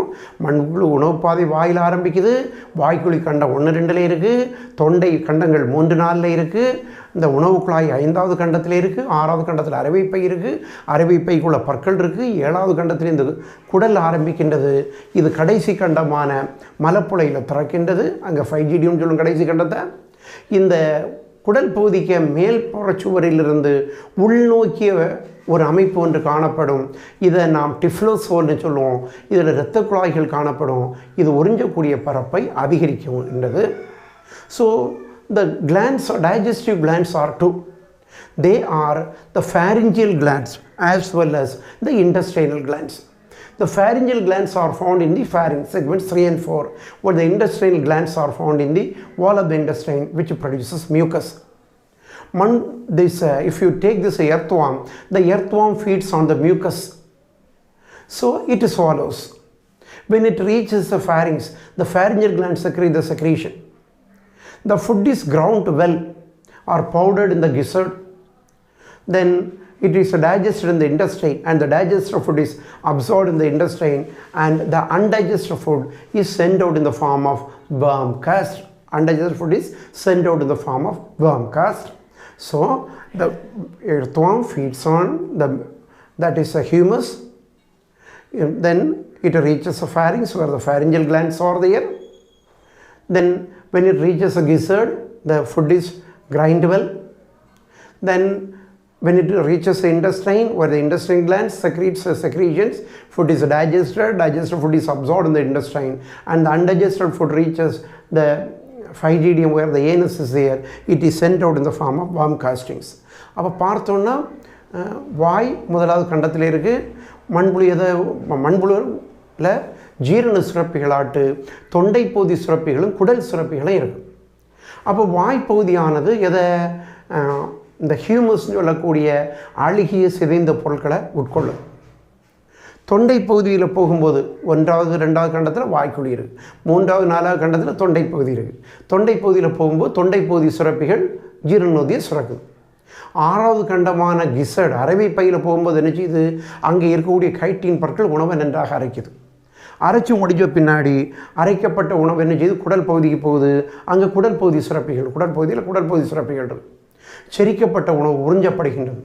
மண்புழு உணவு பாதை வாயில் ஆரம்பிக்குது. வாய்க்குழி கண்டம் 1-2ல் இருக்குது. தொண்டை கண்டங்கள் 3-4ல் இருக்குது. இந்த உணவு குழாய் 5வது கண்டத்தில் இருக்குது. 6வது கண்டத்தில் அரைவைப்பை இருக்குது. அரைவைப்பைக்குள்ள பற்கள் இருக்குது. 7வது கண்டத்தில் இந்த குடல் ஆரம்பிக்கின்றது. இது கடைசி கண்டமான மலப்புழையில் திறக்கின்றது. அங்கே ஃபைஜிடியம் சொல்லும் கடைசி கண்டத்தை. இந்த குடல் பகுதிக்கு மேல் புறச்சுவரிலிருந்து உள்நோக்கிய ஒரு அமைப்பு ஒன்று காணப்படும். இதை நாம் டிஃப்ளோசோல்னு சொல்லுவோம். இதில் இரத்த குழாய்கள் காணப்படும். இது உறிஞ்சக்கூடிய பரப்பை அதிகரிக்கின்றது. So the glands or digestive glands are two. They are the pharyngeal glands as well as the intestinal glands. The pharyngeal glands are found in the pharynx segments 3 and 4, while the intestinal glands are found in the wall of the intestine, which produces mucus. If you take this earthworm, the earthworm feeds on the mucus, so it swallows. When it reaches the pharynx, the pharyngeal glands secrete the secretion. The food is ground well or powdered in the gizzard. Then it is digested in the intestine, and the digested food is absorbed in the intestine, and the undigested food is sent out in the form of worm cast. Undigested food is sent out in the form of worm cast. So the earthworm feeds on that is a humus. Then it reaches the pharynx where the pharyngeal glands are there. Then when it reaches the gizzard, the food is grind well. Then when it reaches the intestine, where the intestine glands secretes the secretions, food is digested. Digested food is absorbed in the intestine, and the undigested food reaches the phygidium where the anus is there. It is sent out in the form of worm castings. அப்போ பார்த்தோன்னா வாய் முதலாவது கண்டத்தில் இருக்குது. மண்புழுவில் ஜீரண சுரப்பிகளாட்டு தொண்டை பகுதி சுரப்பிகளும் குடல் சுரப்பிகளும் இருக்குது. அப்போ வாய்ப்பகுதியானது இந்த ஹியூமஸ்ன்னு சொல்லக்கூடிய அழுகிய சிதைந்த பொருட்களை உட்கொள்ளும். தொண்டை பகுதியில் போகும்போது 1வது 2வது கண்டத்தில் வாய்க்குழி இருக்குது. 3வது 4வது கண்டத்தில் தொண்டை பகுதி இருக்குது. தொண்டை பகுதியில் போகும்போது தொண்டை பகுதி சுரப்பிகள் ஜீரணோதியை சுரக்குது. 6வது கண்டமான கிசர்டு அரைவைப்பையில் போகும்போது என்ன செய்யுது, அங்கே இருக்கக்கூடிய கைட்டின் பொருட்கள் உணவை நன்றாக அரைக்குது. அரைச்சி முடிஞ்ச பின்னாடி அரைக்கப்பட்ட உணவு என்ன செய்யுது, குடல் பகுதிக்கு போகுது. அங்கே குடல் பகுதி சுரப்பிகள், குடல் பகுதி சுரப்பிகள் இருக்குது. செரிக்கப்பட்ட உணவு உறிஞ்சப்படுகின்றது.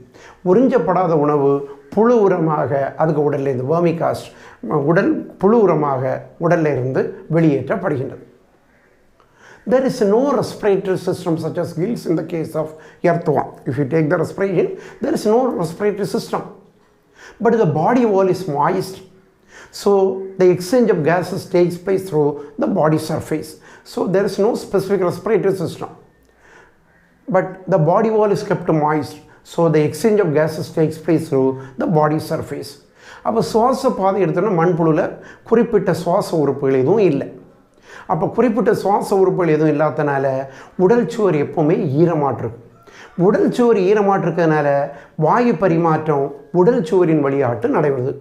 உறிஞ்சப்படாத உணவு புழு உரமாக அதுக்கு உடல்லேருந்து வேர்மிகாஸ்ட் புழு உரமாக உடல்லிருந்து வெளியேற்றப்படுகின்றது. There is no respiratory system such as gills in the case of earthworm. If you take the respiration, there is no respiratory system. But the body wall is moist. So the exchange of gases takes place through the body surface. So there is no specific respiratory system. But the body wall is kept moist. So the exchange of gases takes place through the body surface. அப்போ சுவாச பாதை எடுத்தோன்னா மண்புழுவில் குறிப்பிட்ட சுவாச உறுப்புகள் எதுவும் இல்லை. அப்போ குறிப்பிட்ட சுவாச உறுப்புகள் எதுவும் இல்லாதனால உடல் சுவர் எப்போவுமே ஈரமாட்டிருக்கு. உடல் சுவர் ஈரமாட்டிருக்கிறதுனால வாயு பரிமாற்றம் உடல் சுவரின் வழியாட்டு நடைபெறுது.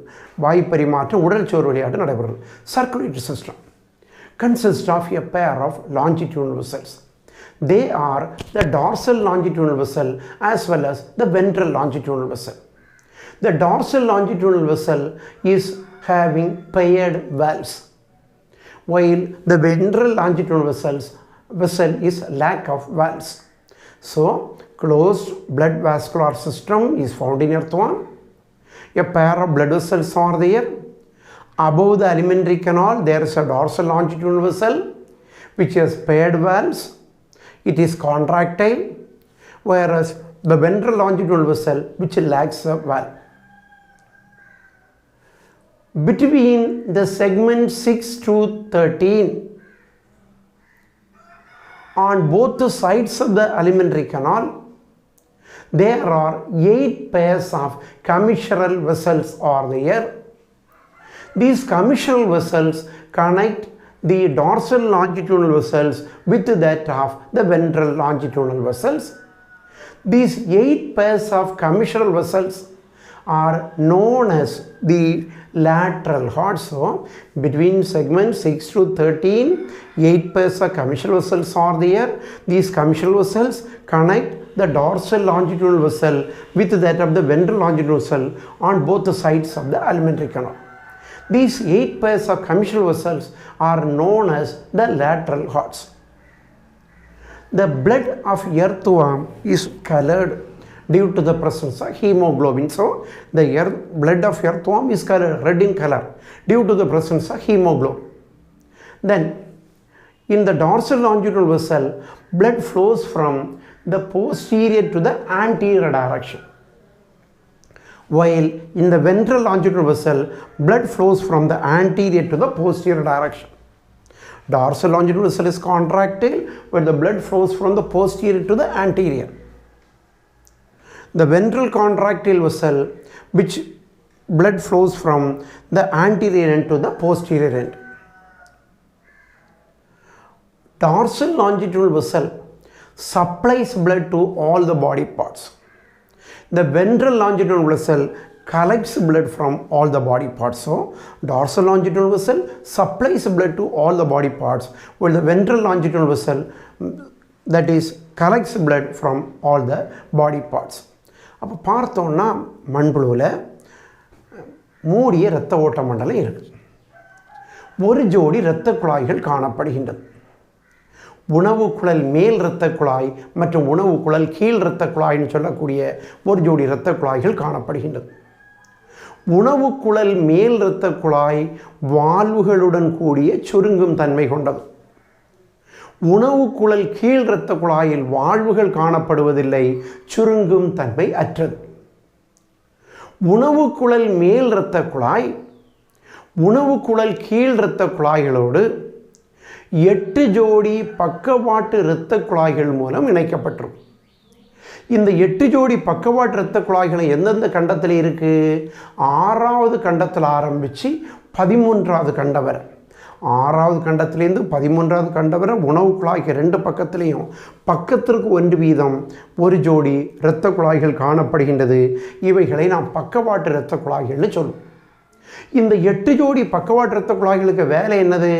வாயு பரிமாற்றம் உடல் சுவர் வழியாட்டு நடைபெறுது. Circulatory system consists of a pair of longitudinal vessels. They are the dorsal longitudinal vessel as well as the ventral longitudinal vessel. The dorsal longitudinal vessel is having paired valves, while the ventral longitudinal vessel is lack of valves. So closed blood vascular system is found in earthworm. A pair of blood vessels are there. Above the alimentary canal there is a dorsal longitudinal vessel which has paired valves. It is contractile, whereas the ventral longitudinal vessel which lacks a valve. Between the segment 6 to 13 on both the sides of the alimentary canal there are 8 pairs of commissural vessels are there. These commissural vessels connect the dorsal longitudinal vessels with that of the ventral longitudinal vessels. These 8 pairs of commissural vessels are known as the lateral heart. So between segments 6 to 13, 8 pairs of commissural vessels are there. These commissural vessels connect the dorsal longitudinal vessel with that of the ventral longitudinal vessel on both the sides of the alimentary canal. These 8 pairs of commissural vessels are known as the lateral hearts. The blood of earthworm is colored due to the presence of hemoglobin. So, the blood of earthworm is colored red in color due to the presence of hemoglobin. Then, in the dorsal longitudinal vessel, blood flows from the posterior to the anterior direction, while in the ventral longitudinal vessel, blood flows from the anterior to the posterior direction. Dorsal longitudinal vessel is contractile, where the blood flows from the posterior to the anterior. The ventral contractile vessel, which blood flows from the anterior end to the posterior end. Dorsal longitudinal vessel supplies blood to all the body parts. The ventral longitudinal vessel collects blood from all the body parts. So, dorsal longitudinal vessel supplies blood to all the body parts, while the ventral longitudinal vessel, that is, collects blood from all the body parts. அப்போ பார்த்தோம்னா மண்புழுவில் மூடிய இரத்த ஓட்ட மண்டலம் இருக்குது. ஒரு ஜோடி இரத்த குழாய்கள் காணப்படுகின்றது. உணவு குழல் மேல் இரத்த குழாய் மற்றும் உணவு குழல் கீழ் இரத்த குழாய்னு சொல்லக்கூடிய ஒரு ஜோடி இரத்த குழாய்கள் காணப்படுகின்றது. உணவு குழல் மேல் இரத்த குழாய் வால்வுகளுடன் கூடிய சுருங்கும் தன்மை கொண்டது. உணவு குழல் கீழ் இரத்த குழாயில் வால்வுகள் காணப்படுவதில்லை, சுருங்கும் தன்மை அற்றது. உணவு குழல் மேல் இரத்த குழாய் உணவு குழல் கீழ் இரத்த குழாய்களோடு 8 ஜோடி பக்கவாட்டு இரத்த குழாய்கள் மூலம் இணைக்கப்பட்டிருக்கும். இந்த 8 ஜோடி பக்கவாட்டு இரத்த குழாய்களை எந்தெந்த கண்டத்தில் இருக்குது? 6வது கண்டத்தில் ஆரம்பித்து 13வது கண்டம் வரை. 6வது கண்டத்திலேருந்து 13வது கண்டம் வரை உணவு குழாய்க்கு 2 பக்கத்திலையும் பக்கத்திற்கு 1 வீதம் ஒரு ஜோடி இரத்த குழாய்கள் காணப்படுகின்றது. இவைகளை நாம் பக்கவாட்டு இரத்த குழாய்கள்னு சொல்லுவோம். இந்த 8 ஜோடி பக்கவாட்டு இரத்த குழாய்களுக்கு வேலை என்னது?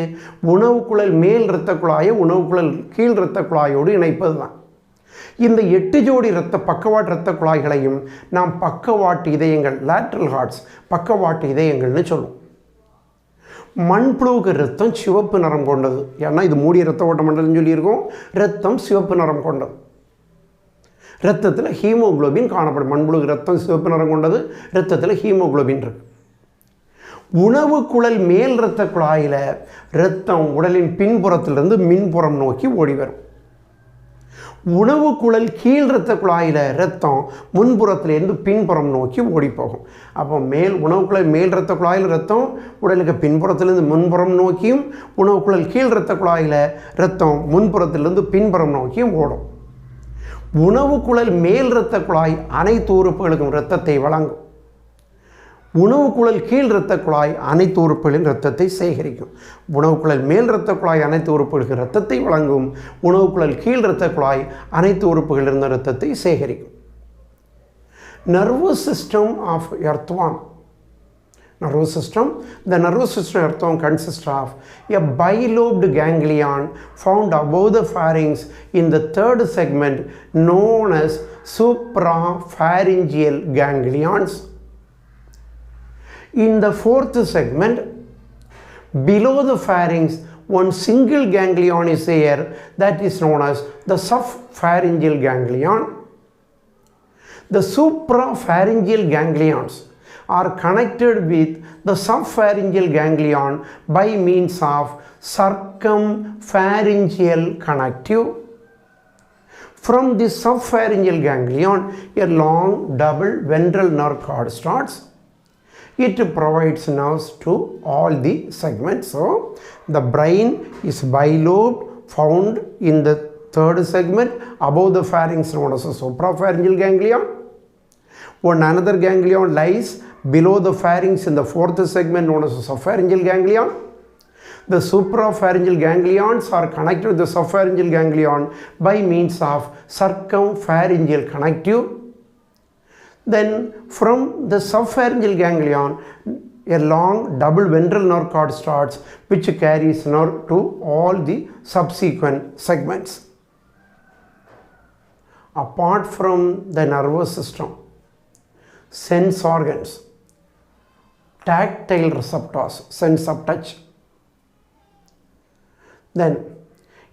உணவு குழல் மேல் இரத்த குழாயை உணவு குழல் கீழ் இரத்த குழாயோடு இணைப்பது தான். இந்த 8 ஜோடி பக்கவாட்டு இரத்த குழாய்களையும் நாம் பக்கவாட்டு இதயங்கள், லேட்ரல் ஹார்ட்ஸ், பக்கவாட்டு இதயங்கள்னு சொல்லுவோம். மண்புழுவுக்கு ரத்தம் சிவப்பு நிறம் கொண்டது. ஏன்னா இது மூடிய இரத்த ஓட்ட மண்டலம் சொல்லியிருக்கோம். ரத்தம் சிவப்பு நிறம் கொண்டது. ரத்தத்தில் ஹீமோகுளோபின் காணப்படும். மண்புழுவுக்கு ரத்தம் சிவப்பு நிறம் கொண்டது. ரத்தத்தில் ஹீமோகுளோபின் இருக்கு. உணவு குழல் மேல் இரத்த குழாயில் இரத்தம் உடலின் பின்புறத்திலிருந்து மின்புறம் நோக்கி ஓடி வரும். உணவு குழல் கீழ் இரத்த குழாயில் இரத்தம் முன்புறத்திலிருந்து பின்புறம் நோக்கி ஓடி போகும். அப்போ உணவு குழல் மேல் இரத்த குழாயில் இரத்தம் உடலுக்கு பின்புறத்திலிருந்து முன்புறம் நோக்கியும், உணவு குழல் கீழ் இரத்த குழாயில் இரத்தம் முன்புறத்திலிருந்து பின்புறம் நோக்கியும் ஓடும். உணவு குழல் மேல் இரத்த குழாய் அனைத்து உறுப்புகளுக்கும் இரத்தத்தை வழங்கும். உணவு குழல் கீழ் இரத்த குழாய் அனைத்து உறுப்புகளின் இரத்தத்தை சேகரிக்கும். உணவு குழல் மேல் இரத்த குழாய் அனைத்து உறுப்புகளுக்கு இரத்தத்தை வழங்கும். உணவு குழல் கீழ் இரத்த குழாய் அனைத்து உறுப்புகளிலிருந்து இரத்தத்தை சேகரிக்கும். Nervous system of earthworm. Nervous system. The nervous system of earthworm consists of a bilobed ganglion found above the pharynx in the 3rd segment known as suprapharyngeal ganglions. In the 4th segment, below the pharynx, one single ganglion is there that is known as the subpharyngeal ganglion. The suprapharyngeal ganglions are connected with the subpharyngeal ganglion by means of circumpharyngeal connective. From the subpharyngeal ganglion, a long double ventral nerve cord starts. It provides nerves to all the segments. So, the brain is bilobed, found in the 3rd segment above the pharynx known as a suprapharyngeal ganglion. Another ganglion lies below the pharynx in the 4th segment known as a subpharyngeal ganglion. The suprapharyngeal ganglions are connected to the subpharyngeal ganglion by means of circumpharyngeal connective. Then from the subpharyngeal ganglion, a long double ventral nerve cord starts, which carries nerve to all the subsequent segments. apart from the nervous system, sense organs, tactile receptors, sense of touch. Then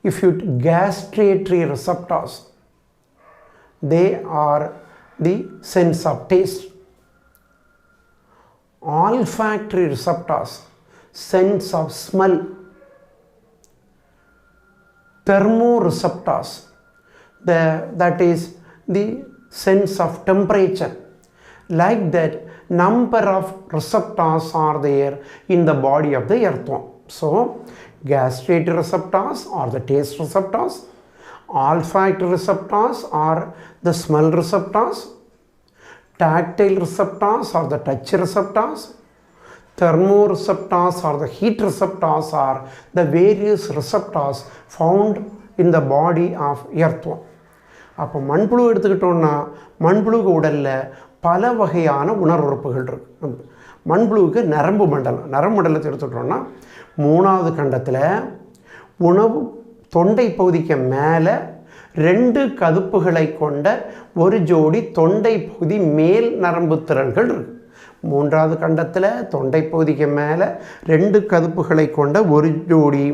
if you gustatory receptors, they are the sense of taste. Olfactory receptors, sense of smell. Thermoreceptors, that is the sense of temperature. Like that, number of receptors are there in the body of the earthworm. So gustatory receptors are the taste receptors, olfactory receptors are the smell receptors, tactile receptors are the touch receptors, thermoreceptors or the heat receptors are the various receptors found in the body of earthworm. அப்போ மண்புழு எடுத்துக்கிட்டோம்னா மண்புழுக்கு உடலில் பல வகையான உணர்வுறுப்புகள் இருக்கு. மண்புழுவுக்கு நரம்பு மண்டலத்தை எடுத்துக்கிட்டோம்னா மூணாவது கண்டத்தில் உணவு தொண்டை பகுதிக்கு மேலே 2 கதுப்புகளை கொண்ட ஒரு ஜோடி தொண்டை பகுதி மேல் நரம்பு திரள்கள் இருக்கு. மூன்றாவது கண்டத்தில் தொண்டை பகுதிக்கு மேலே 2 கதுப்புகளை கொண்ட ஒரு ஜோடி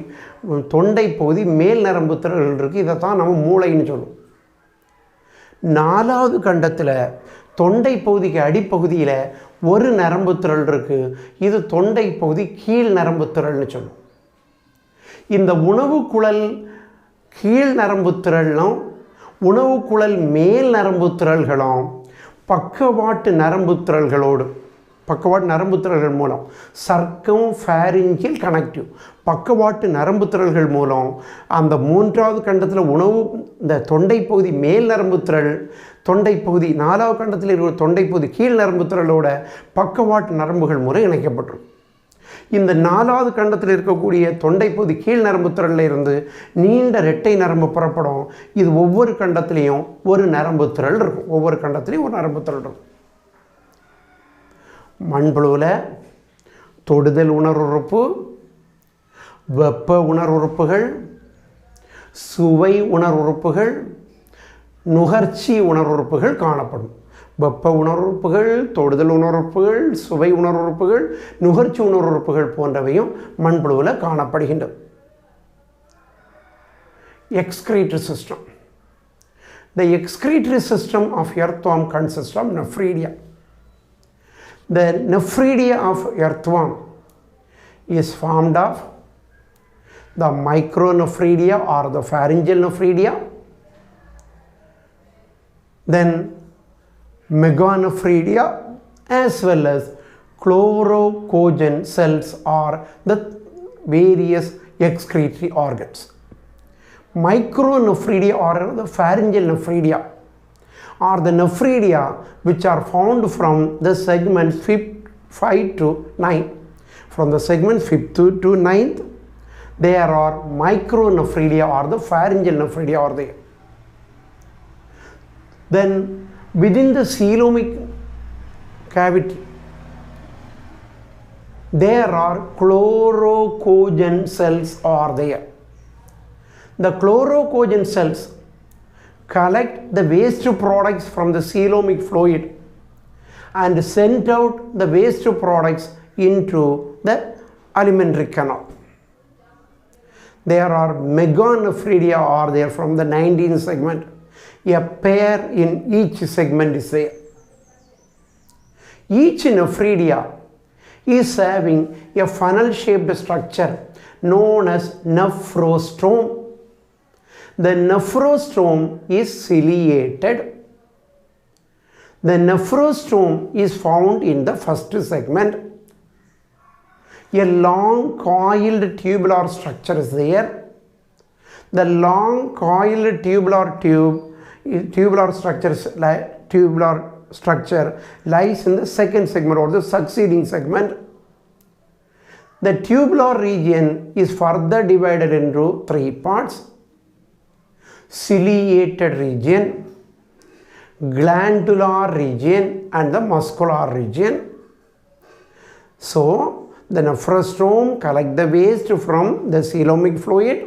தொண்டை பகுதி மேல் நரம்பு திரள்கள் இருக்குது. இதை தான் நம்ம மூளைன்னு சொல்லுவோம். நாலாவது கண்டத்தில் தொண்டை பகுதிக்கு அடிப்பகுதியில் ஒரு நரம்பு திரள் இருக்குது. இது தொண்டை பகுதி கீழ் நரம்பு திரள்னு சொல்லுவோம். இந்த உணவு குழல் கீழ் நரம்பு திரளும் உணவு குழல் மேல் நரம்பு திரள்களும் பக்கவாட்டு நரம்பு திரள்களோடு பக்கவாட்டு நரம்பு திரள்கள் மூலம் சர்க்கம் ஃபேரிஞ்சியல் கனெக்டிவ் பக்கவாட்டு நரம்பு திரள்கள் மூலம் அந்த மூன்றாவது கண்டத்தில் உணவு இந்த தொண்டை பகுதி மேல் நரம்பு திரள் தொண்டை பகுதி நாலாவது கண்டத்தில் இருக்கிற தொண்டை பகுதி கீழ் நரம்பு திரளோட பக்கவாட்டு நரம்புகள் மூலம் இணைக்கப்பட்டிருக்கும். இந்த நாலாவது கண்டத்தில் இருக்கக்கூடிய தொண்டை பகுதி கீழ் நரம்பு திரளில் இருந்து நீண்ட இரட்டை நரம்பு புறப்படும். இது ஒவ்வொரு கண்டத்திலையும் ஒரு நரம்பு திரள் இருக்கும். ஒவ்வொரு கண்டத்திலையும் ஒரு நரம்பு திரள் இருக்கும். மண்புழுவில் தொடுதல் உணர்வுறுப்பு, வெப்ப உணர்வுறுப்புகள், சுவை உணர்வுறுப்புகள், நுகர்ச்சி உணர்வுறுப்புகள் காணப்படும். வெப்ப உணர்வுறுப்புகள், தொடுதல் உணர்வுறுப்புகள், சுவை உணர்வுறுப்புகள், நுகர்ச்சி உணர்வுறுப்புகள் போன்றவையும் மண்புழுவில் காணப்படுகின்றன. Excretory system. The excretory system of earthworm consists of nephridia. The nephridia of earthworm is formed of the micronephridia or the pharyngeal nephridia, then meganephridia, as well as chlorocogen cells are the various excretory organs. Micronephridia or the pharyngeal nephridia are the nephridia which are found from the segments 5 to 9. From the segment 5th to 9th, there are micronephridia or the pharyngeal nephridia are there. Then within the coelomic cavity, there are chlorocogen cells are there. The chlorocogen cells collect the waste products from the coelomic fluid and send out the waste products into the alimentary canal. There are meganephridia are there from the 19th segment. A pair in each segment is there. Each nephridia is having a funnel-shaped structure known as nephrostome. The nephrostome is ciliated. The nephrostome is found in the first segment. A long coiled tubular structure is there. The long coiled tubular structure lies in the second segment or the succeeding segment. The tubular region is further divided into 3 parts: ciliated region, glandular region, and the muscular region. So the nephrostome collects the waste from the coelomic fluid,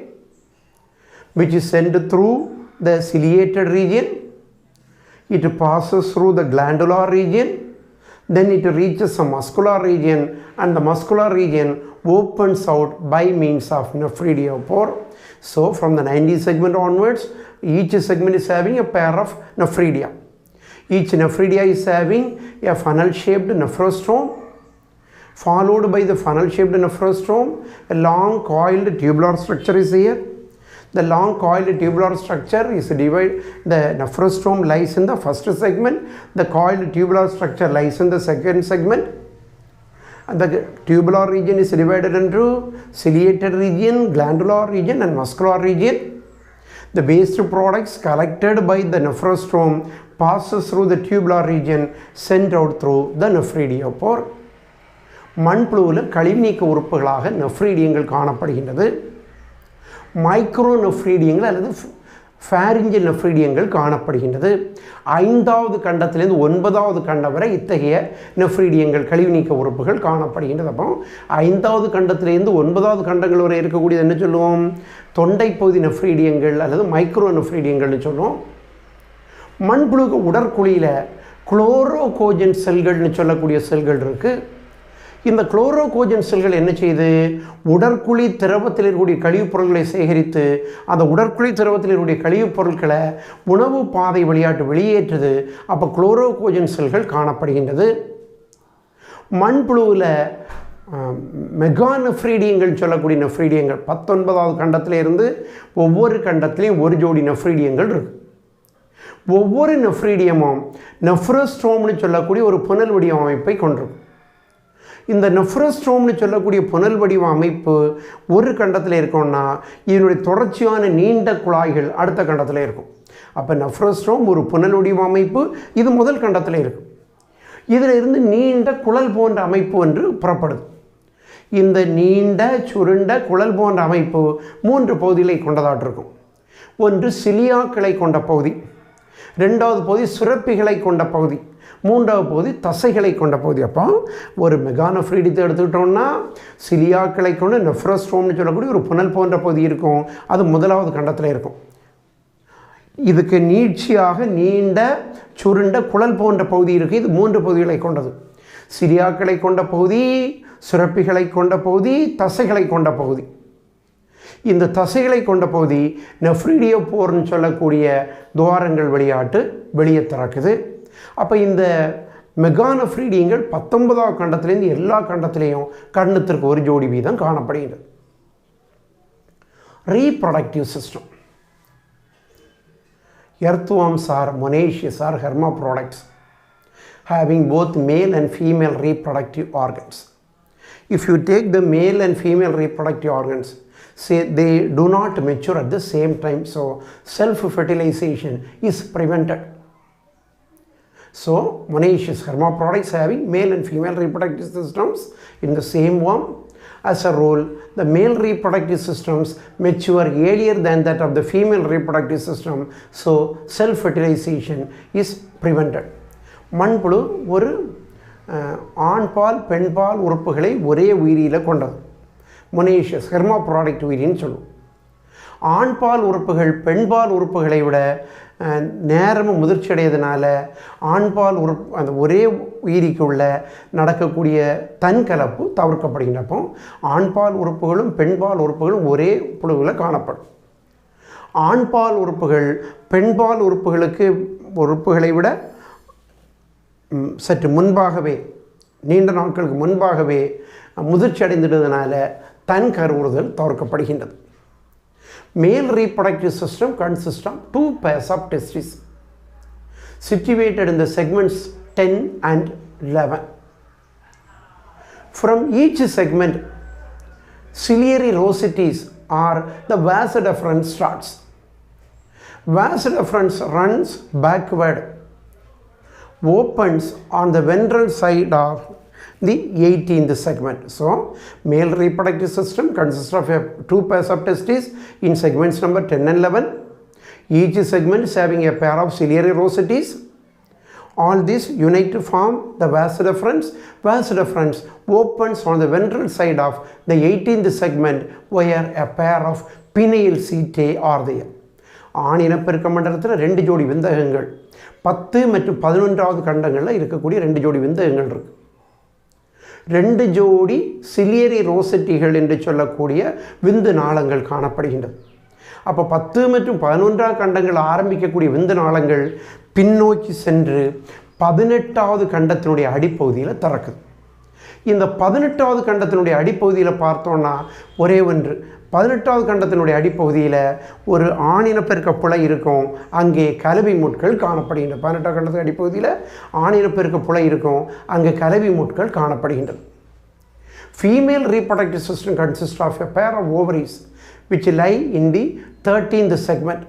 which is sent through the ciliated region, it passes through the glandular region, then it reaches the muscular region, and the muscular region opens out by means of nephridiophore. So from the 90 segment onwards, each segment is having a pair of nephridia. Each nephridia is having a funnel-shaped nephrostome, followed by the funnel-shaped nephrostome. A long coiled tubular structure is here. The long coiled tubular structure is divided. The nephrostome lies in the first segment. The coiled tubular structure lies in the second segment. And the tubular region is divided into ciliated region, glandular region, and muscular region. The waste products collected by the nephrostome passes through the tubular region, sent out through the nephridiophore. மண்புழுவில் கழிவுநீக்க உறுப்புகளாக நெஃப்ரீடியங்கள் காணப்படுகின்றது. Micro நெஃப்ரீடியங்கள் அல்லது ஃபேரிஞ்சல் நெஃப்ரீடியங்கள் காணப்படுகின்றது. 5வது கண்டத்திலிருந்து 9வது கண்டம் வரை இத்தகைய நெஃப்ரீடியங்கள் கழிவுநீக்க உறுப்புகள் காணப்படுகின்றது. அப்போ 5வது கண்டத்திலிருந்து 9வது கண்டங்கள் வரை இருக்கக்கூடியது என்ன சொல்லுவோம்? தொண்டை பகுதி நெஃப்ரீடியங்கள் அல்லது மைக்ரோ நெஃப்ரீடியங்கள்னு சொல்லுவோம். மண்புழு உடற்குழியில் குளோரோகோஜன் செல்கள்னு சொல்லக்கூடிய செல்கள் இருக்குது. இந்த குளோரோகோஜன் செல்கள் என்ன செய்யுது? உடற்குழி திரவத்தில் இருக்கக்கூடிய கழிவுப் பொருட்களை சேகரித்து அந்த உடற்குழி திரவத்தில் இருக்கக்கூடிய கழிவுப் பொருட்களை உணவு பாதை வழியாட்டு வெளியேற்றுது. அப்போ குளோரோகோஜன் செல்கள் காணப்படுகின்றது. மண்புழுவில் மெகா நெஃப்ரீடியங்கள் சொல்லக்கூடிய நெஃப்ரீடியங்கள் 19வது கண்டத்திலிருந்து ஒவ்வொரு கண்டத்திலையும் ஒரு ஜோடி நெஃப்ரீடியங்கள் இருக்குது. ஒவ்வொரு நெஃப்ரீடியமும் நெஃப்ரோஸ்டோம்னு சொல்லக்கூடிய ஒரு புனல் வடிவ அமைப்பை கொண்டிருக்கும். இந்த நெஃப்ரோஸ்டோம்னு சொல்லக்கூடிய புனல் வடிவ அமைப்பு ஒரு கண்டத்தில் இருக்கோம்னா இதனுடைய தொடர்ச்சியான நீண்ட குழாய்கள் அடுத்த கண்டத்தில் இருக்கும். அப்போ நெஃப்ரோஸ்டோம் ஒரு புனல் வடிவ அமைப்பு, இது முதல் கண்டத்தில் இருக்கும். இதில் இருந்து நீண்ட குழல் போன்ற அமைப்பு ஒன்று புறப்படுது. இந்த நீண்ட சுருண்ட குழல் போன்ற அமைப்பு 3 பகுதிகளை கொண்டதாட்டிருக்கும். ஒன்று சிலியாக்களை கொண்ட பகுதி, 2வது பகுதி சுரப்பிகளை கொண்ட பகுதி, 3வது பகுதி தசைகளை கொண்ட பகுதி. அப்போ ஒரு மெகானெஃப்ரீடியத்தை எடுத்துக்கிட்டோம்னா சிலியாக்களை கொண்டு நெஃப்ரோஸ்டோம்னு சொல்லக்கூடிய ஒரு புனல் போன்ற பகுதி இருக்கும். அது முதலாவது கண்டத்தில் இருக்கும். இதுக்கு நீட்சியாக நீண்ட சுருண்ட குழல் போன்ற பகுதி இருக்குது. இது 3 பகுதிகளை கொண்டது. சிலியாக்களை கொண்ட பகுதி, சுரப்பிகளை கொண்ட பகுதி, தசைகளை கொண்ட பகுதி. இந்த தசைகளை கொண்ட பகுதி நெஃப்ரிடியோபோர்னு சொல்லக்கூடிய துவாரங்கள் வழியாட்டு வெளியே திறக்குது. அப்போ இந்த மெகானெஃப்ரீடியங்கள் 19வது கண்டத்திலேருந்து எல்லா கண்டத்திலையும் கண்டத்திற்கு ஒரு ஜோடி வீதம் காணப்படுகிறது. Reproductive system. Earthworms are monoecious or hermaphrodites having both male and female reproductive organs. If you take the male and female reproductive organs, say they do not mature at the same time, so self-fertilization is prevented. So monoecious hermaphrodites having male and female reproductive systems in the same worm. As a rule, the male reproductive systems mature earlier than that of the female reproductive system, so self-fertilization is prevented. மண்புழு ஒரு ஆண்பால் பெண்பால் உறுப்புகளை ஒரே உயிரியில் கொண்டது. Monoecious ஹெர்மாப்ராடிக்ட் உயிரின்னு சொல்லுவோம். ஆண்பால் உறுப்புகள் பெண்பால் உறுப்புகளை விட நேரமும் முதிர்ச்சி அடையதுனால ஆண்பால் அந்த ஒரே உயிரிக்குள்ள நடக்கக்கூடிய தன்கலப்பு தவிர்க்கப்படுகின்றப்போ ஆண்பால் உறுப்புகளும் பெண்பால் உறுப்புகளும் ஒரே புழுவில் காணப்படும். ஆண்பால் உறுப்புகள் பெண்பால் உறுப்புகளை விட சற்று முன்பாகவே நீண்ட நாட்களுக்கு முன்பாகவே முதிர்ச்சி அடைந்துடுவதனால தன் கருவுறுதல் தவிர்க்கப்படுகின்றது. Male reproductive system consists of 2 pairs of testes situated in the segments 10 and 11. From each segment, ciliary rosettes or the vas deferens starts. Vas deferens runs backward, opens on the ventral side of the 18th segment. So male reproductive system consists of 2 pairs of testes in segments number 10 and 11. Each segment is having a pair of ciliary rosettes. All these unite to form the vas deferens. Vas deferens opens on the ventral side of the 18th segment where a pair of pineal setae are there. ஆண் இனப்பெருக்க மண்டலத்தில் 2 ஜோடி விந்தகங்கள் 10 மற்றும் 11வது கண்டங்களில் இருக்கக்கூடிய 2 ஜோடி விந்தகங்கள் இருக்குது. 2 ஜோடி ciliary ரோசெட்டிகள் என்று சொல்லக்கூடிய விந்து நாளங்கள் காணப்படுகின்றது. அப்போ 10 மற்றும் 11ஆம் கண்டங்கள் ஆரம்பிக்கக்கூடிய விந்து நாளங்கள் பின்னோக்கி சென்று 18வது கண்டத்தினுடைய அடிப்பகுதியில் திறக்குது. இந்த 18வது கண்டத்தினுடைய அடிப்பகுதியில் பார்த்தோன்னா ஒரே ஒன்று, 18வது கண்டத்தினுடைய அடிப்பகுதியில் ஒரு ஆணினப்பெருக்க புழை இருக்கும். அங்கே கலவி முட்கள் காணப்படுகின்றன. 18வது கண்டத்தின் அடிப்பகுதியில் ஆணினப்பெருக்க புழை இருக்கும். அங்கே கலவி முட்கள் காணப்படுகின்றன. Female reproductive system consists of a pair of ovaries which lie in the 13th segment.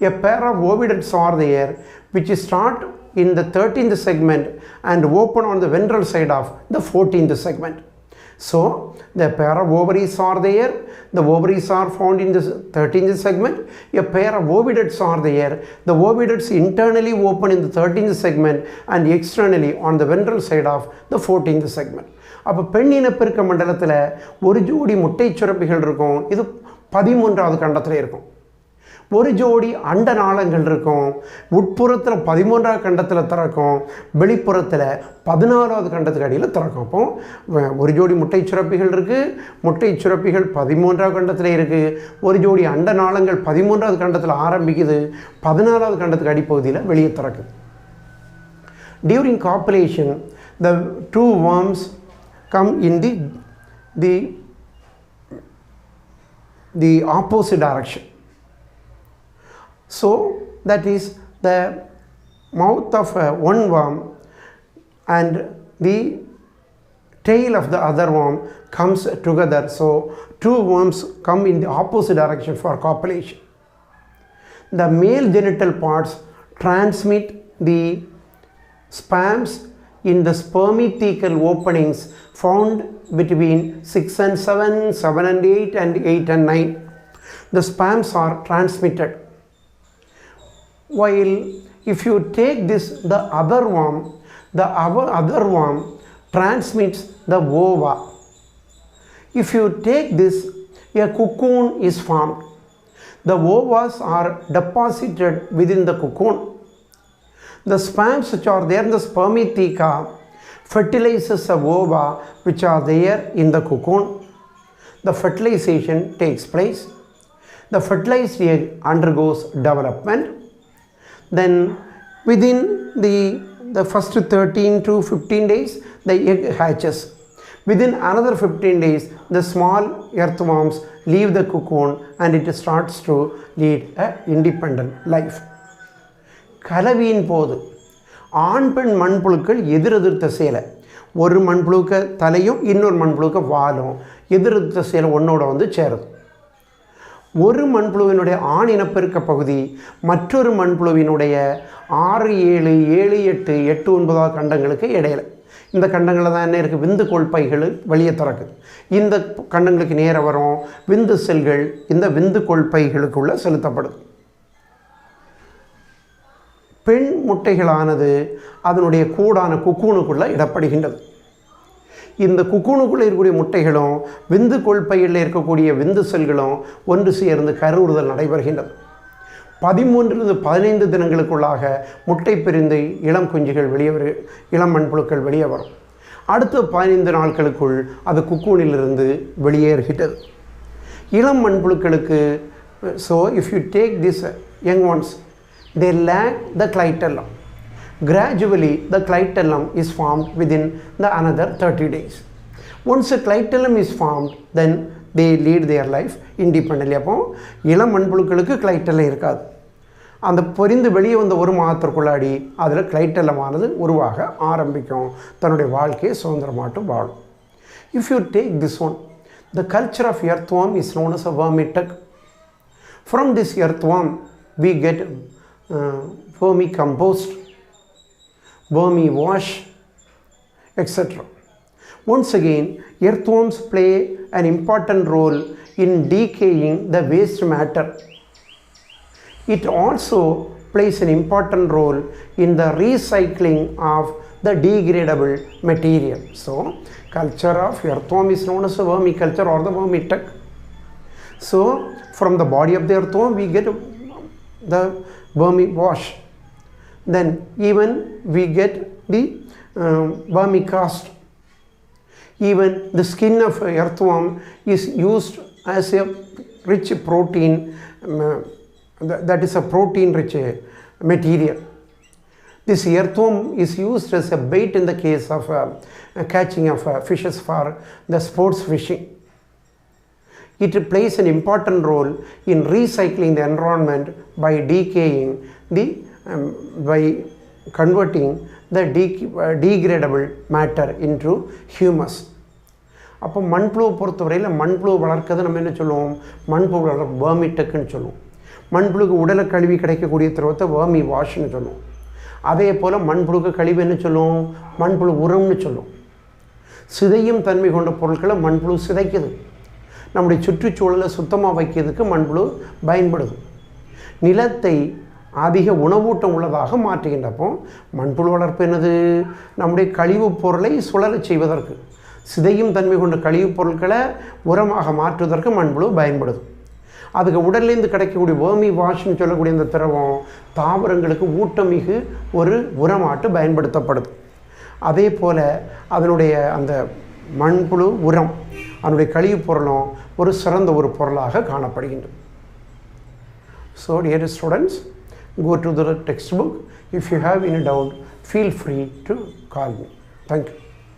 A pair of oviducts are there which start in the 13th segment and open on the ventral side of the 14th segment. So, the pair of ovaries are there, the ovaries are found in the 13th segment, a pair of oviducts are there, the oviducts internally open in the 13th segment and externally on the ventral side of the 14th segment. அப்போ பெண் இனப்பெருக்க மண்டலத்தில் ஒரு ஜோடி முட்டை சுரப்பிகள் இருக்கும். இது 13வது கண்டத்தில் இருக்கும். ஒரு ஜோடி அண்ட நாளங்கள் இருக்கும். உட்புறத்தில் 13வது கண்டத்தில் திறக்கும், வெளிப்புறத்தில் 14வது கண்டத்துக்கு அடியில் திறக்கும். அப்போ ஒரு ஜோடி முட்டை சுரப்பிகள் இருக்குது. முட்டை சுரப்பிகள் 13வது கண்டத்தில் இருக்குது. ஒரு ஜோடி அண்ட நாளங்கள் 13வது கண்டத்தில் ஆரம்பிக்குது, 14வது கண்டத்துக்கு அடிப்பகுதியில் வெளியே திறக்குது. During copulation the two worms come in the opposite direction. So that is the mouth of one worm and the tail of the other worm comes together. So two worms come in the opposite direction for copulation. The male genital parts transmit the sperms in the spermithetical openings found between 6 and 7, 7 and 8 and 8 and 9. The sperms are transmitted. While if you take this, the other worm transmits the ova. If you take this, a cocoon is formed. The ovas are deposited within the cocoon. The sperms which are there in the spermitheca fertilizes the ova which are there in the cocoon. The fertilization takes place. The fertilized egg undergoes development. Then within the first 13 to 15 days the egg hatches. Within another 15 days the small earthworms leave the cocoon and it starts to lead an independent life. கலவியின் போது ஆண் பெண் மண்புழுக்கள் எதிரெதிர்த்த சேலை, ஒரு மண்புழுக்க தலையும் இன்னொரு மண்புழுக்க வாலும் எதிரெதிர்த்த சேலை ஒன்றோட வந்து சேருது. ஒரு மண்புழுவினுடைய ஆண் இனப்பெருக்க பகுதி மற்றொரு மண்புழுவினுடைய 6, 7, 7, 8, 8, 9 கண்டங்களுக்கு இடையில, இந்த கண்டங்களில் தான் என்ன இருக்குது, விந்து கொள்பைகள் வெளியே திறக்குது. இந்த கண்டங்களுக்கு நேர வரும் விந்து செல்கள் இந்த விந்து கொள்பைகளுக்குள்ளே செலுத்தப்படுது. பெண் முட்டைகளானது அதனுடைய கூடான குக்கூனுக்குள்ளே இடப்படுகின்றது. இந்த குக்கூனுக்குள்ளே இருக்கக்கூடிய முட்டைகளும் விந்து கொள்பையில் இருக்கக்கூடிய விந்து செல்களும் ஒன்று சேர்ந்து கருவுறுதல் நடைபெறுகின்றது. 13 to 15 தினங்களுக்குள்ளாக முட்டை பிரிந்து இளம் குஞ்சுகள் வெளியே இளம் மண்புழுக்கள் வெளியே வரும். அடுத்த 15 நாட்களுக்குள் அது குக்கூனிலிருந்து வெளியேறுகிறது. இளம் மண்புழுக்களுக்கு so if you take this young ones, they lack the clitellum. Gradually the clitellum is formed within the another 30 days. Once a clitellum is formed, then they lead their life independently. அப்போ இளம் மண்புழுக்களுக்கு clitellum இருக்காது. அந்த பொரிந்து வெளியே வந்த ஒரு மாதத்திற்குள்ளாடி அதில் clitellum-ஆனது உருவாக ஆரம்பிக்கும், தன்னுடைய வாழ்க்கையை சுதந்திரமாட்டு வாழும். If you take this one, the culture of earthworm is known as a vermituck. From this earthworm we get vermicompost, vermi-wash, etc. Once again, earthworms play an important role in decaying the waste matter. It also plays an important role in the recycling of the degradable material. So, culture of earthworm is known as a vermiculture or the vermituck. So, from the body of the earthworm we get the vermi-wash. Then even we get the vermicast. Even the skin of earthworm is used as a rich protein, that is a protein rich material. This earthworm is used as a bait in the case of catching of fishes for the sports fishing. It plays an important role in recycling the environment by decaying the by converting the degradable matter into humus. அப்போ மண்புழுவை பொறுத்தவரையில் மண்புழு வளர்க்கறது நம்ம என்ன சொல்லுவோம்? மண்புழு வளர்க்க வேர்மிடெக்னு சொல்லுவோம். மண்புழுக்கு உடலை கழுவி கிடைக்கக்கூடிய திரவத்தை வேர்மி வாஷ்னு சொல்லுவோம். அதே போல் மண்புழுக்கு கழிவு என்ன சொல்லுவோம்? மண்புழு உரம்னு சொல்லுவோம். சிதையும் தன்மை கொண்ட பொருட்களை மண்புழு சிதைக்குது. நம்முடைய சுற்றுச்சூழலை சுத்தமாக வைக்கிறதுக்கு மண்புழு பயன்படுது. நிலத்தை அதிக உணவூட்டம் உள்ளதாக மாற்றுகின்றப்போ மண்புழு வளர்ப்பு என்னது? நம்முடைய கழிவுப் பொருளை சுழலச் செய்வதற்கு, சிதையும் தன்மை கொண்ட கழிவுப் பொருட்களை உரமாக மாற்றுவதற்கு மண்புழு பயன்படுது. அதுக்கு உடல்லேருந்து கிடைக்கக்கூடிய வேர்மி வாஷ்னு சொல்லக்கூடிய இந்த திரவம் தாவரங்களுக்கு ஊட்டமிகு ஒரு உரமாட்டு பயன்படுத்தப்படுது. அதே போல் அதனுடைய அந்த மண்புழு உரம், அதனுடைய கழிவுப் பொருளும் ஒரு சிறந்த ஒரு பொருளாக காணப்படுகின்றது. So dear students, go to the textbook. If you have any doubt, feel free to call me. Thank you.